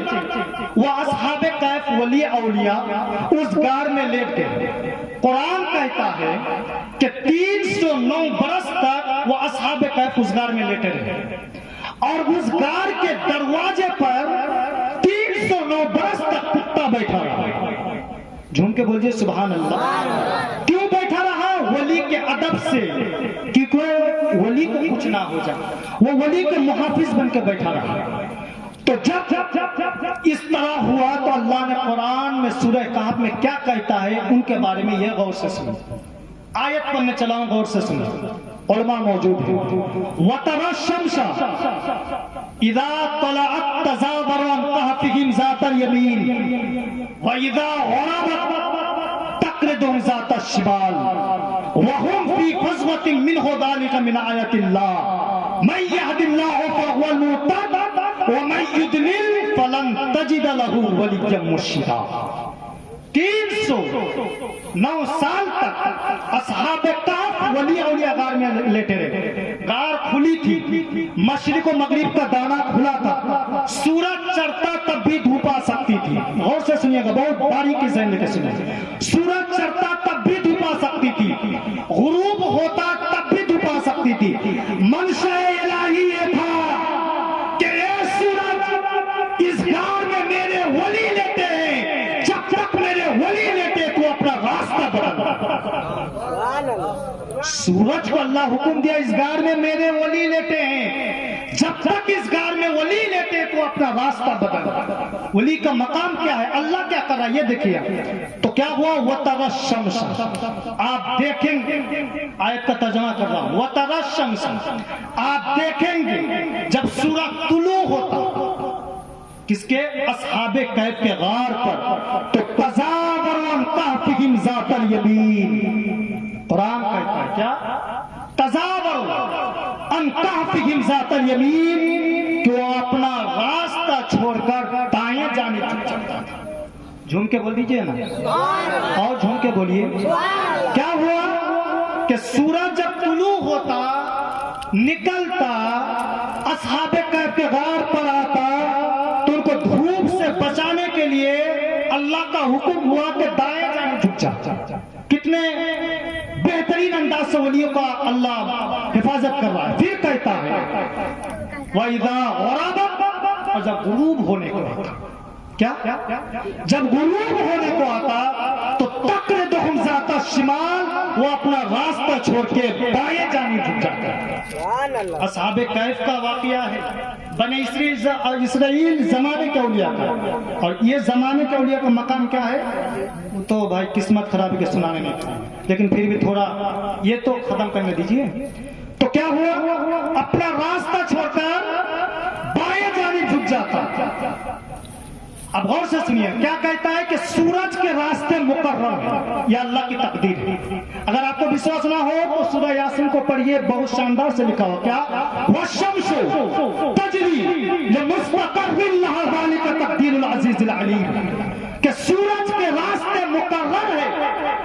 وہ اصحاب کہف ولی اولیاء اس غار میں لیٹ گئے. قرآن کہتا ہے کہ 309 برس تک وہ اصحاب کہف اس غار میں لیٹے رہے, اور اس غار کے دروازے پر 309 برس تک کتا بیٹھا رہا. جھوم کے بولیے سبحان اللہ. کیوں بیٹھا رہا؟ ولی کے ادب سے, کیونکہ ولی کو کچھ نہ ہو جائے, وہ ولی کے محافظ بن کے بیٹھا رہا. تو جب اس طرح ہوا تو اللہ نے قرآن میں سورہ کہف میں کیا کہتا ہے ان کے بارے میں یہ غور سے سنو. آیت پر میں چلاؤں, غور سے سنو, علماء موجود ہیں. وَتَرَى الشَّمْسَ إِذَا طَلَعَتْ تَزَاوَرُ عَنْ كَهْفِهِمْ ذَاتَ الْيَمِينِ وَإِذَا غَرَبَتْ تَقْرِضُهُمْ ذَاتَ الشِّمَالِ وَهُمْ فِي فَزْوَةٍ مِّنْهُ ذَلِكَ مِنْ آيَاتِ اللَّهِ مَن يَهْدِ اللَّهُ فَهُوَ الْمُهْتَدِ وَمَن يُضْلِلْ فَلَن تَجِدَ لَهُ وَلِيًّا مُرْشِدًا. 309 سال تک اصحاب کہف ولی اولیاء غار میں لیٹے رہے. غار کھلی تھی, مشرق و مغرب کا دانا کھلا تھا, سورج چڑھتا تب بھی دھوپ آ سکتی تھی. غور سے سنیے گا, بہت باریکی ذہن لے کے سنیے. سورج چڑھتا تب بھی دھوپ آ سکتی تھی, غروب ہوتا تب ہوتی تھی. منشا الہی یہ تھا کہ اے سورج اس گھر میں میرے ولی لیتے ہیں، جب تک میرے ولی لیتے تو اپنا راستہ بدل. سورج کو اللہ حکم دیا اس گھر میں میرے ولی لیتے ہیں، جب تک اس گھر میں ولی لیتے تو اپنا راستہ بدل. ولی کا مقام کیا ہے؟ اللہ کیا کر رہا ہے یہ دیکھیے. تو کیا ہوا؟ وَتَرَى الشَّمْسَ، آپ دیکھیں گے، آیت کا ترجمہ کر رہا ہوں، وَتَرَى الشَّمْسَ، آپ دیکھیں گے جب سورج طلوع ہوتا کس کے؟ اصحاب کہف کے غار پر، تو تَزَاوَرُوا عَنْ كَهْفِهِمْ ذَاتَ الْيَمِينِ. قرآن کہتا ہے کیا؟ تَزَاوَرُوا عَنْ كَهْفِهِمْ ذَاتَ الْيَمِينِ، کہ وہ اپنا راستہ چھوڑ کر دائیں جانب جھک جاتا تھا. جھوم کے بول دیجئے نا، اور جھوم کے بولیے. کیا ہوا کہ سورج جب طلوع ہوتا، نکلتا، اصحاب کہف کے غار پر آتا، تو ان کو دھوپ سے بچانے کے لیے اللہ کا حکم ہوا کہ دائیں جانب جھک جا. کتنے بہترین انداز سے ولیوں کا اللہ حفاظت کر رہا ہے. پھر کہتا ہے وَإِذَا غَرَبَ، اور جب غروب ہونے کو آتا، کیا؟ جب غروب ہونے کو آتا تو تقرضهم ذات الشمال، وہ اپنا راستہ چھوڑ کے دائیں جانب جھک جاتا. اصحاب کہف کا واقعہ ہے، بنی اسرائیل زمانے کے اولیاء کا. اور یہ زمانے کے اولیاء کا مقام کیا ہے؟ تو بھائی قسمت خرابی کے سنانے میں تھا، لیکن پھر بھی تھوڑا یہ تو ختم کرنے دیجئے. تو کیا ہوا؟ اپنا راستہ چھوڑ کر بائیں جانب جھک جاتا. اب غور سے سنیے کیا کہتا ہے کہ سورج کے راستے مقرر ہیں، یہ اللہ کی تقدیر ہے. اگر آپ کو وشواس نہ ہو تو سورہ یاسین کو پڑھیے، بہت شاندار سے لکھا ہوا کیا؟ وَالشَّمْسُ تَجْرِي لِمُسْتَقَرٍّ لَهَا ذَلِكَ تَقْدِيرُ الْعَزِيزِ الْعَلِيمِ، کہ سورج کے راستے مقرر ہے،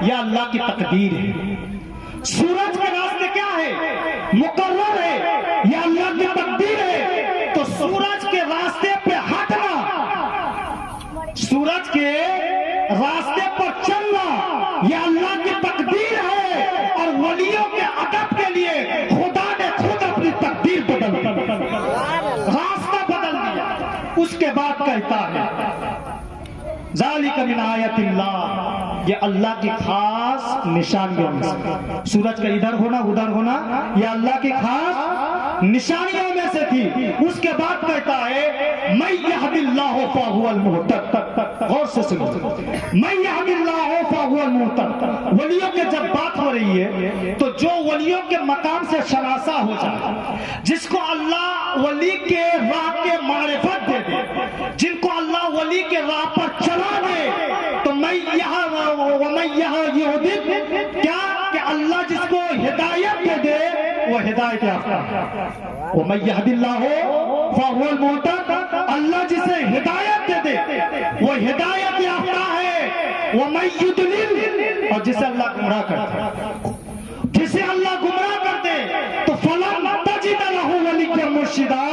یہ اللہ کی تقدیر ہے. سورج کے راستے کیا ہے؟ مقرر ہے، یہ اللہ کی تقدیر ہے. تو سورج کے راستے پہ ہٹنا، سورج کے راستے پر چلنا، یہ اللہ کی تقدیر ہے. اور ولیوں کے ادب کے لیے خدا نے خود اپنی تقدیر بدل دی، راستہ بدل دیا. اس کے بعد کہتا ہے ذالک من آیت اللہ، یہ اللہ کی خاص نشانیوں میں سے. سورج کا ادھر ہونا ادھر ہونا یہ اللہ کی خاص نشانیوں میں سے تھی. اس کے بعد کہتا ہے من یہد اللہ فہو المہتد. غور سے سنو، من یہد اللہ فہو المہتد. ولیوں کے جب بات ہو رہی ہے تو جو ولیوں کے مقام سے شناسا ہو جائے، جس کو اللہ ولی کے راہ کے معرفت دے دے، جن کو اللہ ولی کے راہ پر چلا دے، تو میں یہاں یہودی کیا کہ اللہ جس کو ہدایت دے دے وہ ہدایت یافتہ ہے. وَمَن يَهْدِ اللَّهُ فَهُوَ الْمُهْتَدِ، اللہ جسے ہدایت دے دے وہ ہدایت یافتہ ہے. وَمَن يُضْلِلْ، اور جسے اللہ گمراہ کرتے، جسے اللہ گمراہ کرتے تو فَلَن تَجِدَ لَهُ وَلِيًّا مُرْشِدًا،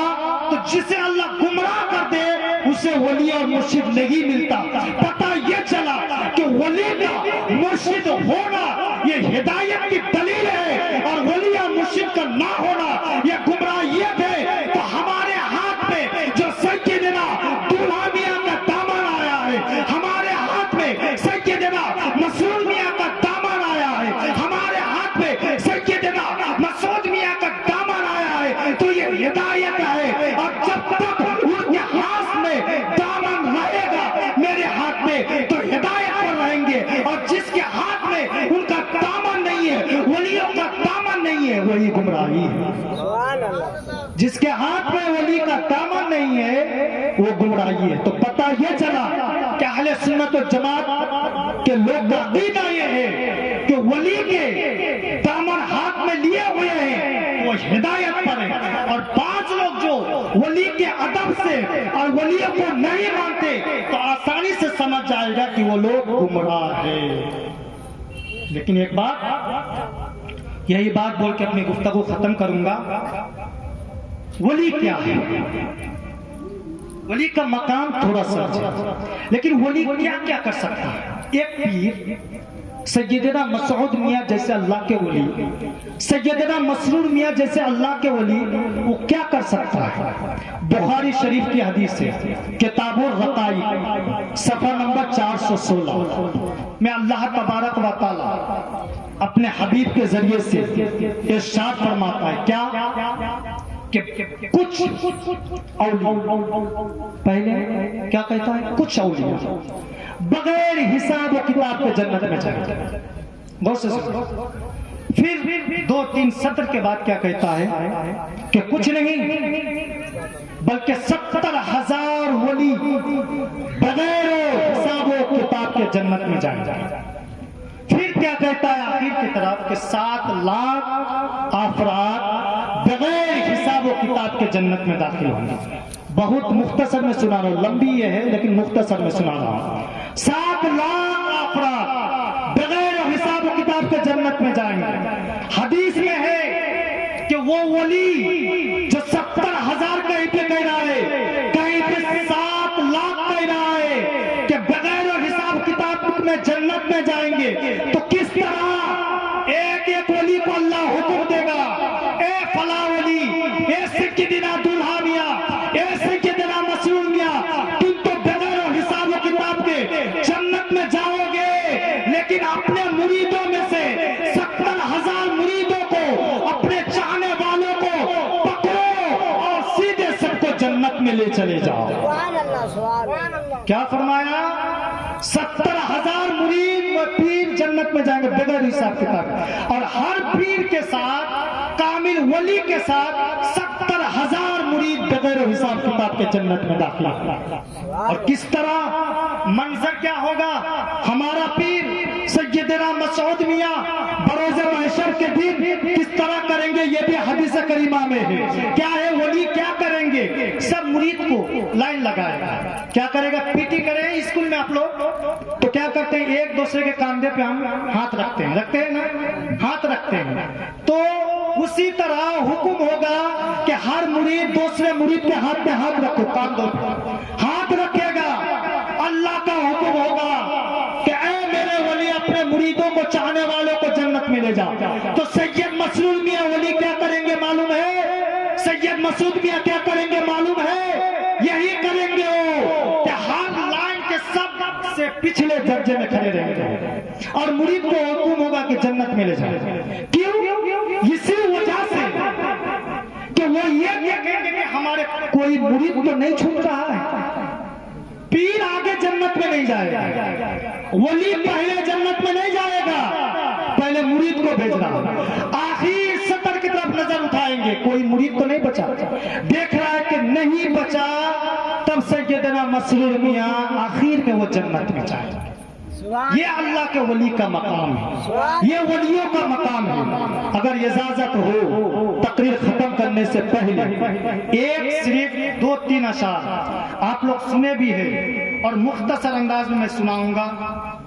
تو جسے اللہ گمراہ کرتے اسے ولی اور مرشد نہیں ملتا. پتہ یہ چلا کہ ولی کا مرشد ہونا یہ ہدایت کی دلیل ہے، اور ولی اور مرشد کا نہ ہونا یہ گمراہیت ہے. تو ہمارے ہاتھ میں جو سیدنا دولہا میاں کا دامن آیا ہے، ہمارے ہاتھ میں سیدنا مسعود میاں کا دامن آیا ہے، ہمارے ہاتھ میں سیدنا مسعود میاں کا دامن آیا ہے، تو یہ ہدایت ہے. اور جب تک ان کے ہاتھ میں دامن رہے گا میرے ہاتھ میں تو ہدایت پر رہیں گے. اور جس کے ہاتھ میں ان کا دامن نہیں ہے، ولیوں کا دامن نہیں ہے، وہی گمراہی ہے. جس کے ہاتھ میں ولی کا دامن نہیں ہے وہ گمراہی ہے. تو پتہ یہ چلا کہ اہل سنت و جماعت کے لوگ کا عقیدہ یہ ہے کہ ولی کے دامن ہاتھ میں لیے ہوئے ہیں وہ ہدایت پر ہے. اور پانچ لوگ جو ولی کے ادب سے اور ولیوں کو نہیں مانتے تو آسانی سے سمجھ جائے گا کہ وہ لوگ گمراہ ہیں. لیکن ایک بات، یہی بات بول کے اپنی گفتگو ختم کروں گا. ولی کیا ہے؟ ولی کا مقام تھوڑا سا، لیکن ولی کیا کیا کر سکتا ہے؟ ایک پیر سیدنا مسعود میاں جیسے اللہ کے ولی، سیدنا مسرور میاں جیسے اللہ کے ولی، وہ کیا کر سکتا ہے؟ بخاری شریف کی حدیث ہے، کتاب الرقائق صفحہ نمبر 416 میں اللہ تبارک و تعالی اپنے حبیب کے ذریعے سے ارشاد فرماتا ہے کیا کہ کچھ اولیاء، پہلے کیا کہتا ہے؟ کچھ اولیاء بغیر حساب و کتاب کے جنت میں جائیں گے. غور سے سنو. پھر 2-3 سطر کے بعد کیا کہتا ہے کہ کچھ نہیں بلکہ 70,000 ولی بغیر حساب و کتاب کے جنت میں جائیں گے. پھر کیا کہتا ہے آخر کی طرف کہ 7 لاکھ افراد بغیر حساب و کتاب کے جنت میں داخل ہوں گے. بہت مختصر میں سنا رہا ہوں، لمبی یہ ہے لیکن مختصر میں سنا رہا ہوں. 7 لاکھ افراد بغیر حساب و کتاب کے جنت میں جائیں گے. حدیث میں ہے کہ وہ ولی جو 70,000 کہیں پہ کہہ رہا ہے، کہیں پہ 7 لاکھ کہہ رہا ہے کہ بغیر حساب کتاب میں جنت میں جائیں گے، تو کس طرح ایک ایک ولی کو اللہ حکم دے گا، اے فلاں ولی، اے سیدنا دلہا میاں، اے سیدنا مسرور میاں، تم تو بغیر حساب و کتاب کے جنت میں جاؤ گے، لیکن اپنے مریدوں میں سے 70,000 مریدوں کو، اپنے چاہنے والوں کو پکڑو اور سیدھے سب کو جنت میں لے چلے جاؤ. کیا فرمایا؟ 70,000 مرید و پیر جنت میں جائیں گے بغیر حساب کتاب، اور ہر پیر کے ساتھ، کامل ولی کے ساتھ 70,000 مرید بغیر حساب کتاب کے جنت میں داخلہ. اور کس طرح منظر کیا ہوگا؟ ہمارا پیر سیدنا مسعود میاں بروز محشر کے دن کس طرح کریں گے یہ بھی حدیث کریمہ میں ہے. کیا ہے ولی کیا کریں گے؟ سب مرید کو لائن لگائے گا. کیا کرے گا؟ پیٹی کرے ہیں اسکول میں آپ لوگ تو کیا کرتے ہیں؟ ایک دوسرے کے کاندھے پہ ہم ہاتھ رکھتے ہیں نا، ہاتھ رکھتے ہیں. تو اسی طرح حکم ہوگا کہ ہر مرید دوسرے مرید کے ہاتھ پہ ہاتھ رکھو، کاندھوں پہ ہاتھ رکھے گا. اللہ کا حکم ہوگا کہ اے میرے ولی اپنے مریدوں کو، چاہنے والوں کو جنت میں لے جاؤ. تو سید مسعود میاں ولی کیا کریں گے معلوم ہے؟ سید مسعود میاں کیا کریں گے معلوم ہے؟ یہی کریں گے وہ کہ ہر لائن کے سب سے پچھلے درجے میں کھڑے رہیں گے اور مرید کو حکم ہوگا کہ جنت میں لے جائے. کیوں؟ اسی وجہ سے کہ وہ یہ کہیں گے کہ ہمارے کوئی مرید تو نہیں چھوٹ رہا ہے. پیر آگے جنت میں نہیں جائے گا، ولی پہلے جنت میں نہیں جائے گا، پہلے مرید کو بھیجنا. آخر سطر کی طرف نظر اٹھائیں گے، کوئی مرید تو نہیں بچا. دیکھ رہا ہے کہ نہیں بچا، تب سیدنا مسرور میاں آخر میں وہ جنت میں جائے. یہ اللہ کے ولی کا مقام ہے، یہ ولیوں کا مقام ہے. اگر اجازت ہو تقریر ختم کرنے سے پہلے ایک صرف 2-3 اشعار آپ لوگ سنے بھی ہیں اور مختصر انداز میں سناؤں گا،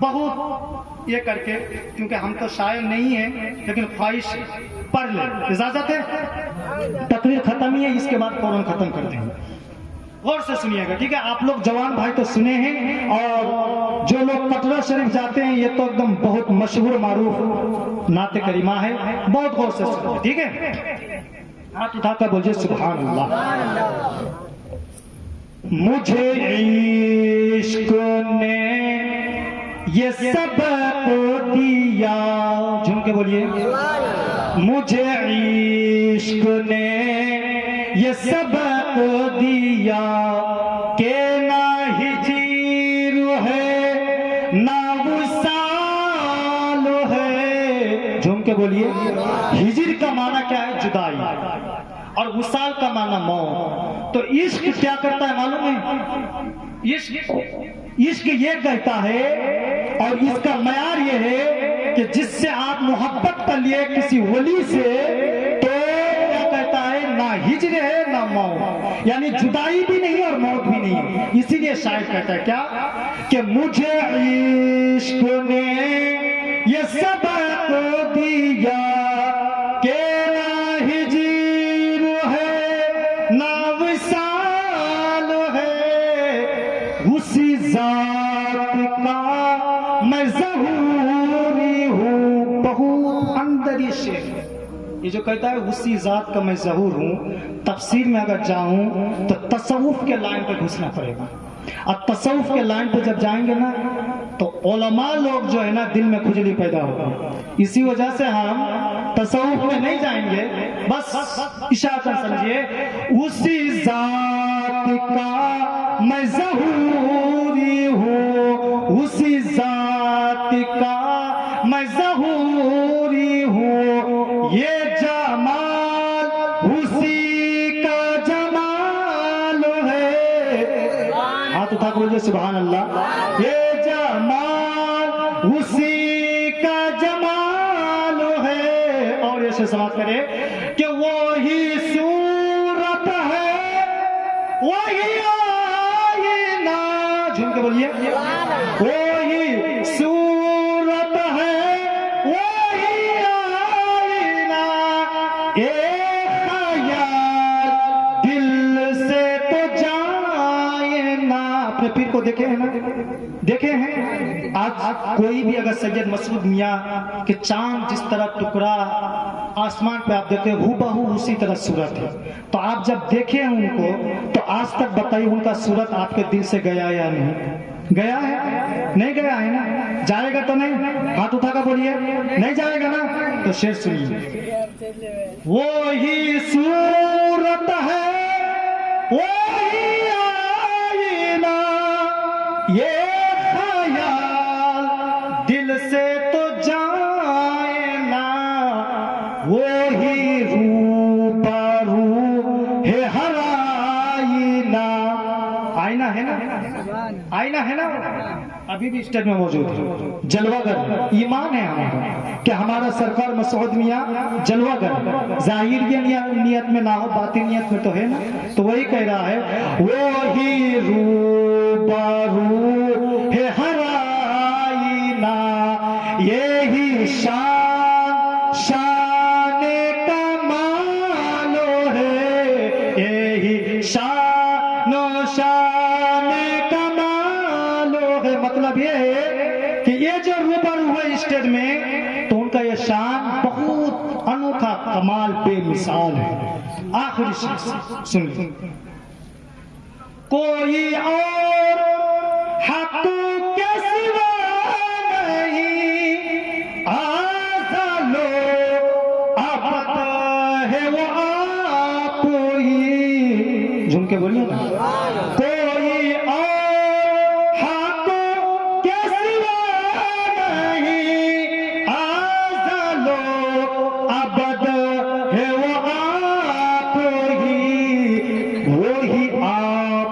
بہت یہ کر کے، کیونکہ ہم تو شاعر نہیں ہیں لیکن خواہش پڑھ لیں. اجازت ہے؟ تقریر ختم ہی ہے، اس کے بعد فوراً ختم کر دیں گے. غور سے سنیے گا، ٹھیک ہے؟ آپ لوگ جوان بھائی تو سنے ہیں، اور جو لوگ کٹرا شریف جاتے ہیں یہ تو ایک دم بہت مشہور معروف نعت کریمہ ہے، بہت غور سے سنیے، ٹھیک ہے؟ ہاتھ اٹھا کر بولیے سبحان اللہ. مجھے عشق نے یہ سبق دیا، جھوم کے بولیے. مجھے عشق نے یہ سبق دیا کہ نہ ہجر ہے نہ وصال ہے. جھوم کے بولیے. ہجر کا معنی کیا ہے؟ جدائی، اور وصال کا معنی موت. تو عشق کیا کرتا ہے معلوم ہے؟ عشق یہ کہتا ہے، اور اس کا معیار یہ ہے کہ جس سے آپ محبت کر لیے کسی ولی سے، تو کیا کہتا ہے؟ نہ ہجر ہے نہ موت، یعنی جدائی بھی نہیں اور موت بھی نہیں. اسی لیے شاعر کہتا ہے کیا کہ مجھے عشق نے یہ سبق دیا کہ نہ ہجر ہے نہ وصال ہے. اسی ذات کا میں یہ شعر ہے. یہ جو کہتا ہے اسی ذات کا میں ظہور ہوں، تفسیر میں اگر جاؤں تو تصوف کے لائن پہ گھسنا پڑے گا. اور تصوف کے لائن پہ جب جائیں گے نا تو علماء لوگ جو ہے نا دل میں کھجلی پیدا ہوگی. اسی وجہ سے ہم تصوف میں نہیں جائیں گے. بس اشارہ سمجھیے، اسی ذات کا میں ظہوری ہوں، اسی ذات کا میں ظہوری ہوں، یہ جمال اسی کا جمال ہے. ہاتھ اٹھا کر بولیے سبحان اللہ. یہ جمال اسی کا جمال ہے. اور یہ سے سماعت کرے کہ وہی صورت ہے، وہی آئینہ. جھوم کے بولیے وہی صورت ہے، وہی آئینہ. ایک خیال دل سے تو جائے نا. اپنے پیر کو دیکھے ہیں نا، دیکھے ہیں. آج کوئی بھی اگر سید مسعود میاں کہ چاند جس طرح ٹکڑا آسمان پہ آپ دیکھتے ہو بہو اسی طرح صورت ہے. تو آپ جب دیکھیں ان کو تو آج تک بتائیے ان کا صورت آپ کے دل سے گیا یا نہیں گیا ہے؟ نہیں گیا ہے نا. جائے گا تو نہیں؟ ہاتھ اٹھا کر بولیے نہیں جائے گا نا. تو شعر سنیے، وہی صورت ہے، وہی آئینہ، یہ خیال دل سے تو جائے نا. وہی روبرو ہے ہر آئینہ. آئینہ ہے نا، آئینہ ہے نا. ابھی بھی اسٹیج میں موجود ہے. جلوہ گر ایمان ہے ہمارا کہ ہمارا سرکار مسعود میاں جلوہ گر ظاہر یہ نیت میں نہ ہو، باطن نیت میں تو ہے نا. تو وہی کہہ رہا ہے وہی روبرو ہے ہر آئینہ، یہی شان شان کمال ہے، یہی شان و شان کمال ہے. مطلب یہ ہے کہ یہ جو روبر ہوئے اسٹیج میں تو ان کا یہ شان بہت انوکھا کمال بے مثال ہے. آخری شعر سن، کوئی اور حق کے سوا نہیں، آزل و ابد ہے وہ آپ ہی. جھوم کے بولیے نا، کوئی اور حق کے سوا نہیں، آزل و ابد ہے وہ آپ ہی. وہی آپ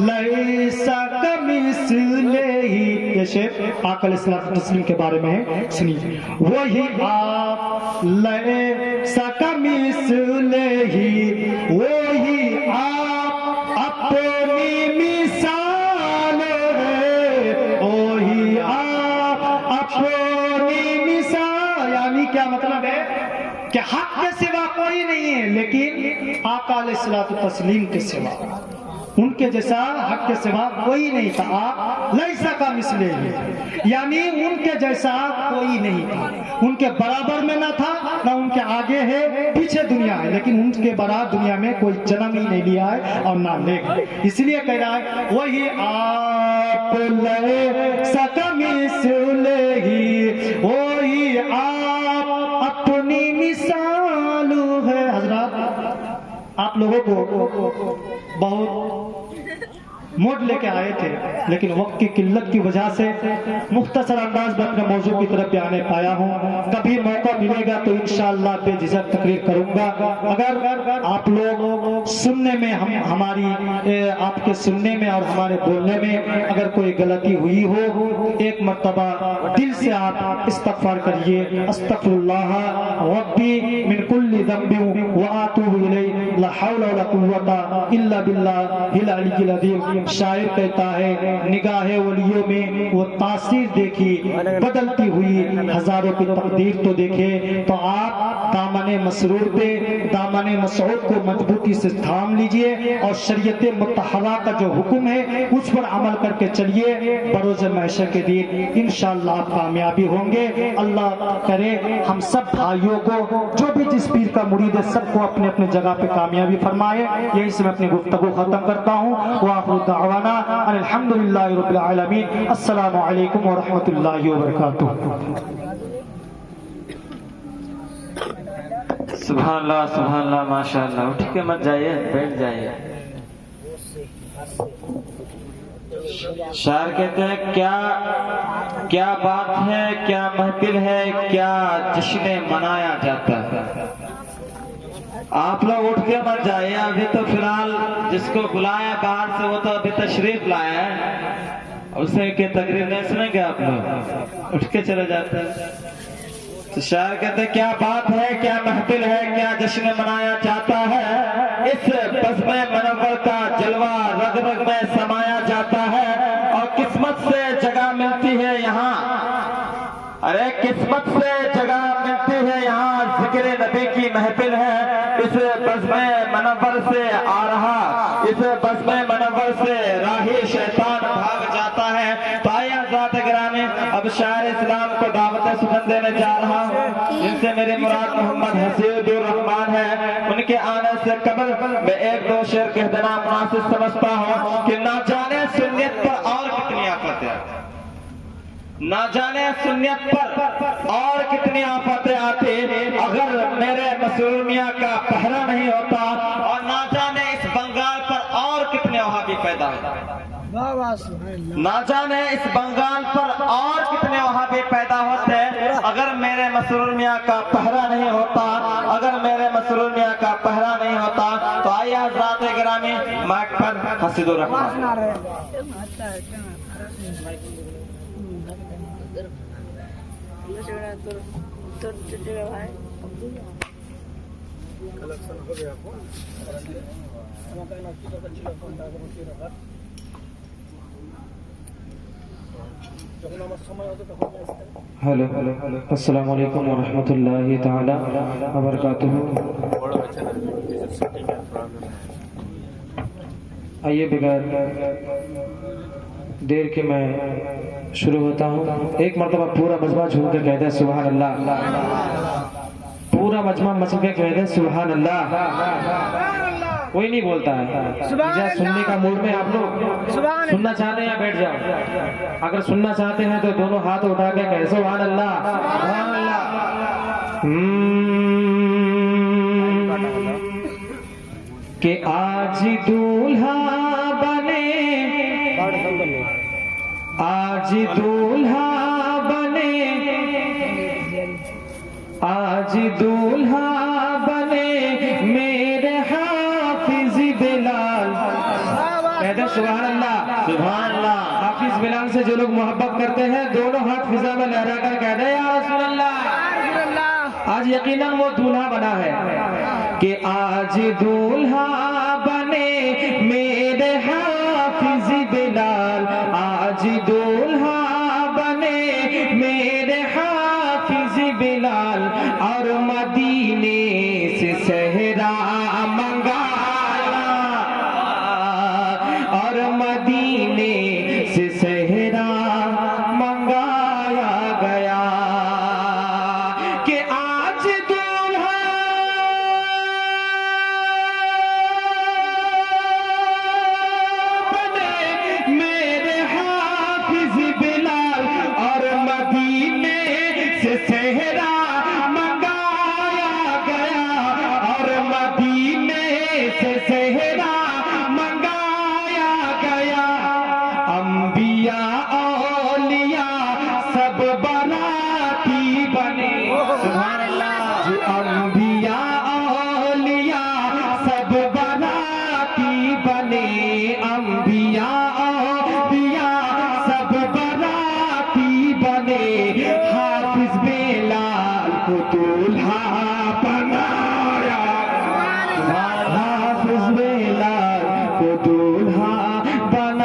لیسا کمثلہ ہی. یہ شعر آقا علیہ الصلوۃ والتسلیم کے بارے میں ہے، سنیے. وہی آپ لیسا کمثلہ ہی، وہی آپ اپنی مثال ہے، وہی آپ اپنی مثال. یعنی کیا مطلب ہے کہ حق کے سوا کوئی نہیں ہے، لیکن آقا علیہ الصلوۃ والتسلیم کے سوا ان کے جیسا حق کے سوا کوئی نہیں تھا. آپ لیسا کا مثلہ ہی، یعنی ان کے جیسا کوئی نہیں تھا. ان کے برابر میں نہ تھا، نہ ان کے آگے ہے، پیچھے دنیا ہے، لیکن ان کے برابر دنیا میں کوئی جنم ہی نہیں لیا ہے اور نہ لے گا. اس لیے کہہ رہا ہے وہی آپ لیسا کا مثلہ ہی، وہی آپ اپنی مثال ہے. حضرات آپ لوگوں کو بہت موڈ لے کے آئے تھے، لیکن وقت کی قلت کی وجہ سے مختصر انداز میں اپنے موضوع کی طرف بھی آنے پایا ہوں. کبھی موقع ملے گا تو انشاءاللہ بے جھجک تقریر کروں گا. اگر آپ لوگ سننے میں ہماری آپ کے سننے میں اور ہمارے بولنے میں اگر کوئی غلطی ہوئی ہو، ایک مرتبہ دل سے آپ استغفار کریے. استغفر اللہ ربی من کل ذنب واتوب الیہ، لا حول ولا قوة الا باللہ العلی العظیم. شاعر کہتا ہے نگاہ ولیوں میں وہ تاثیر دیکھی بدلتی ہوئی ہزاروں کی تقدیر تو دیکھے. تو آپ دامن مسرور پہ دامن مسعود کو مضبوطی سے تھام لیجئے اور شریعت متحرہ کا جو حکم ہے اس پر عمل کر کے چلیے. بروز محشر کے دن انشاءاللہ آپ کامیابی ہوں گے. اللہ کرے ہم سب بھائیوں کو جو بھی جس پیر کا مرید ہے سب کو اپنے اپنے جگہ پہ کامیابی فرمائے. یہی سے میں اپنی گفتگو ختم کرتا ہوں. وآخر دعوانا ان الحمدللہ رب العالمین. السلام علیکم ورحمۃ اللہ وبرکاتہ. سبحان اللہ ماشاءاللہ. اٹھ کے مت جائیے, بیٹھ جائیے. شاعر کہتے ہیں کیا بات ہے, کیا محفل ہے, کیا جشن منایا جاتا ہے. آپ لوگ اٹھ کے مت جائیے. ابھی تو فی الحال جس کو بلایا باہر سے وہ تو ابھی تشریف لایا ہے, اسے کہ تقریر نہیں سنیں گے آپ لوگ, اٹھ کے چلے جاتے ہیں. تو شاعر کہتے ہیں کیا بات ہے, کیا محفل ہے, کیا جشن منایا جاتا ہے. اس بزم منور کا جلوہ رگ رگ میں سمایا جاتا ہے اور قسمت سے جگہ ملتی ہے یہاں. ارے قسمت سے جگہ ملتی ہے یہاں, ذکر نبی کی محفل ہے. اس بزم منور سے آ رہا, اس بزم منور سے راہی شیطان بھاگ جاتا ہے. تو آئیے حضرات گرامی, اب شاعر اسلام کو دعوت سخن دینے جا رہا ہوں, جن سے میری مراد محمد حسین الرحمان ہے. ان کے آنے سے قبل میں ایک دو شعر کہہ دینا مناسب سمجھتا ہوں کہ نہ جانے سنت پر اور کتنی آفتیں, نہ جانے سنت پر اور کتنی آفتیں آتی اگر میرے مسرور میاں کا پہرا نہیں ہوتا, اور نہ جانے اس بنگال پر اور کتنے وہابی پیدا ہوتے, نہ جانے اس بنگال پر اور کتنے وہابی پیدا ہوتے اگر میرے مسرور میاں کا پہرا نہیں ہوتا, اگر میرے مسرور میاں کا پہرا نہیں ہوتا. تو آئیے حضرات گرامی مائک پر حسید الرحمان. ہیلو, السلام علیکم ورحمۃ اللہ تعالی وبرکاتہ. آئیے بغیر دیر کے میں شروع ہوتا ہوں. ایک مرتبہ پورا مجمع جھوم کے کہہ دے سبحان اللہ. پورا مجمع مچل کے کہہ دے سبحان اللہ. کوئی نہیں بولتا ہے. سننے کا موڈ میں آپ لوگ سننا چاہتے ہیں یا بیٹھ جاؤ. اگر سننا چاہتے ہیں تو دونوں ہاتھ اٹھا کے کہہ سبحان اللہ سبحان اللہ. کہ آج دولہا بنے, آج دولہا بنے, آج دولہا بنے میرے حافظ بلال. کہتے سبحان اللہ سبحان اللہ. حافظ بلال سے جو لوگ محبت کرتے ہیں دونوں ہاتھ فضا میں لہرا کر کہہ دیں یا رسول اللہ. آج یقیناً وہ دولہا بنا ہے کہ آج دولہا بنے میرے حافظ بلال, آج دولہا بنے میرے حافظ بلال. اور مدینے سے صحرا منگایا, اور مدینے سے صحرا منگایا گیا کہ آج دولہا بنے میرے حافظ بلال. اور مدینے سے صحرا منگایا گیا, اور مدینے سے صحرا منگایا گیا. انبیاء اولیاء سب باراتی بنے. سبحان اللہ. انبیاء اولیاء سب باراتی بنے, انبیاء اولیاء سب باراتی بنے. حافظ بلال کو دولہا بنایا, حافظ بلال کو دولہا بنایا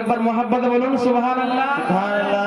একবার মোহাব্বতে বলুন সুবহান আল্লাহ। সুবহান আল্লাহ।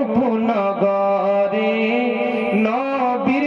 অনুপনগরে নবীর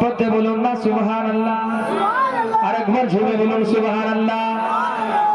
পড়তে বলুন না সুবহান আল্লাহ। আরেকবার ঝুমে বলুন সুবহান আল্লাহ।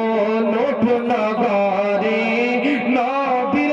অনুপনগরে নবীর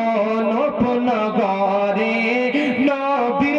অনুপনগরে নবীর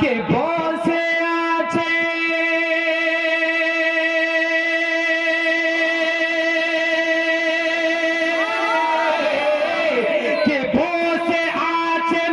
কে বসে আছে কে বসে আছেন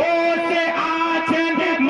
বসে আছেন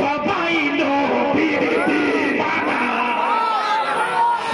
সবাই নবীর দিওয়ানা।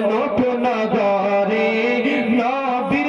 অনুপনগরে নবীর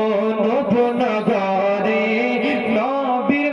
অনুপনগরে নবীর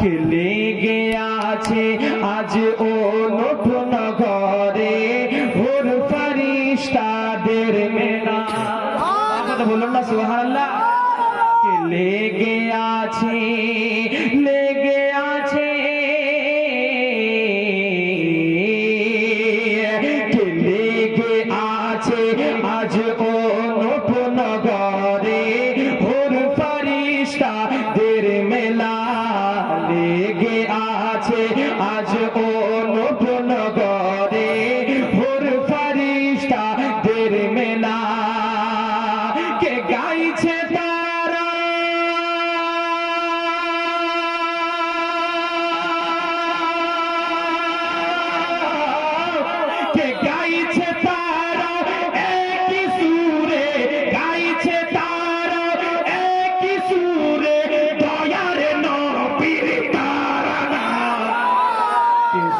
কে লেগে আছে আজ অনুপনগরে হুর ফেরেশতাদের মেলা। কথা বলুন না সুবহান আল্লাহ। কে লেগে আছে, লেগে আছে, কে লেগে আছে আজ অনুপনগরে হুর ফেরেশতাদের মেলা। লেগে আছে আজ অনুপনগরে হুর ফেরেশতাদের মেলা। কে গাইছে তারা, কে গাইছে তারা একই সুরে, গাইছে তারা একই সুরে, দয়ার নবীর তারানা।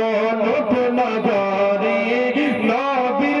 অনুপনগরে নবীর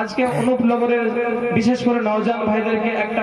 আজকে অনুপনগরের বিশেষ করে নওজোয়ান ভাইদেরকে একটা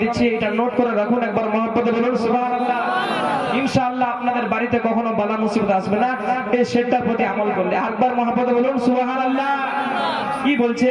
দিচ্ছি, এটা নোট করে রাখুন, একবার মহব্বতে বলুন সুবহানাল্লাহ। ইনশাআল্লাহ আপনাদের বাড়িতে কখনো বালা মুসিবত আসবে না এই শেরটার প্রতি আমল করলে। আরেকবার মহব্বত বলুন সুবহানাল্লাহ। কি বলছে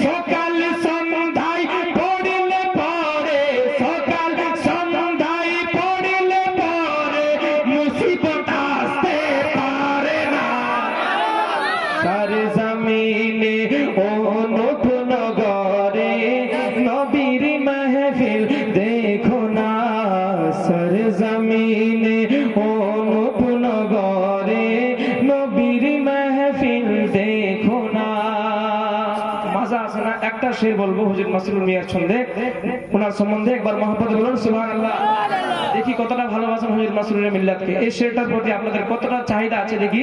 সকাল সন্ধ্যায় পড়িলে পরে, সকাল সন্ধ্যায় পড়িলে পরে মুসিবত আসতে পারে না। সার জমিনে অনুপ নগরে নবীর মাহফিল দেখো না, সর জমিনে অনুপ নগরে নবীর মাহফিল দেখো না। একটা শের বলবো হুজুর মাসরুর মিয়ার ছন্দে, ওনার সম্বন্ধে একবার মহব্বত বলুন সুবহানাল্লাহ। দেখি কতটা ভালোবাসেন হুজুর মাসরুরের মিল্লাতকে, এই শেরটার প্রতি আপনাদের কতটা চাহিদা আছে দেখি।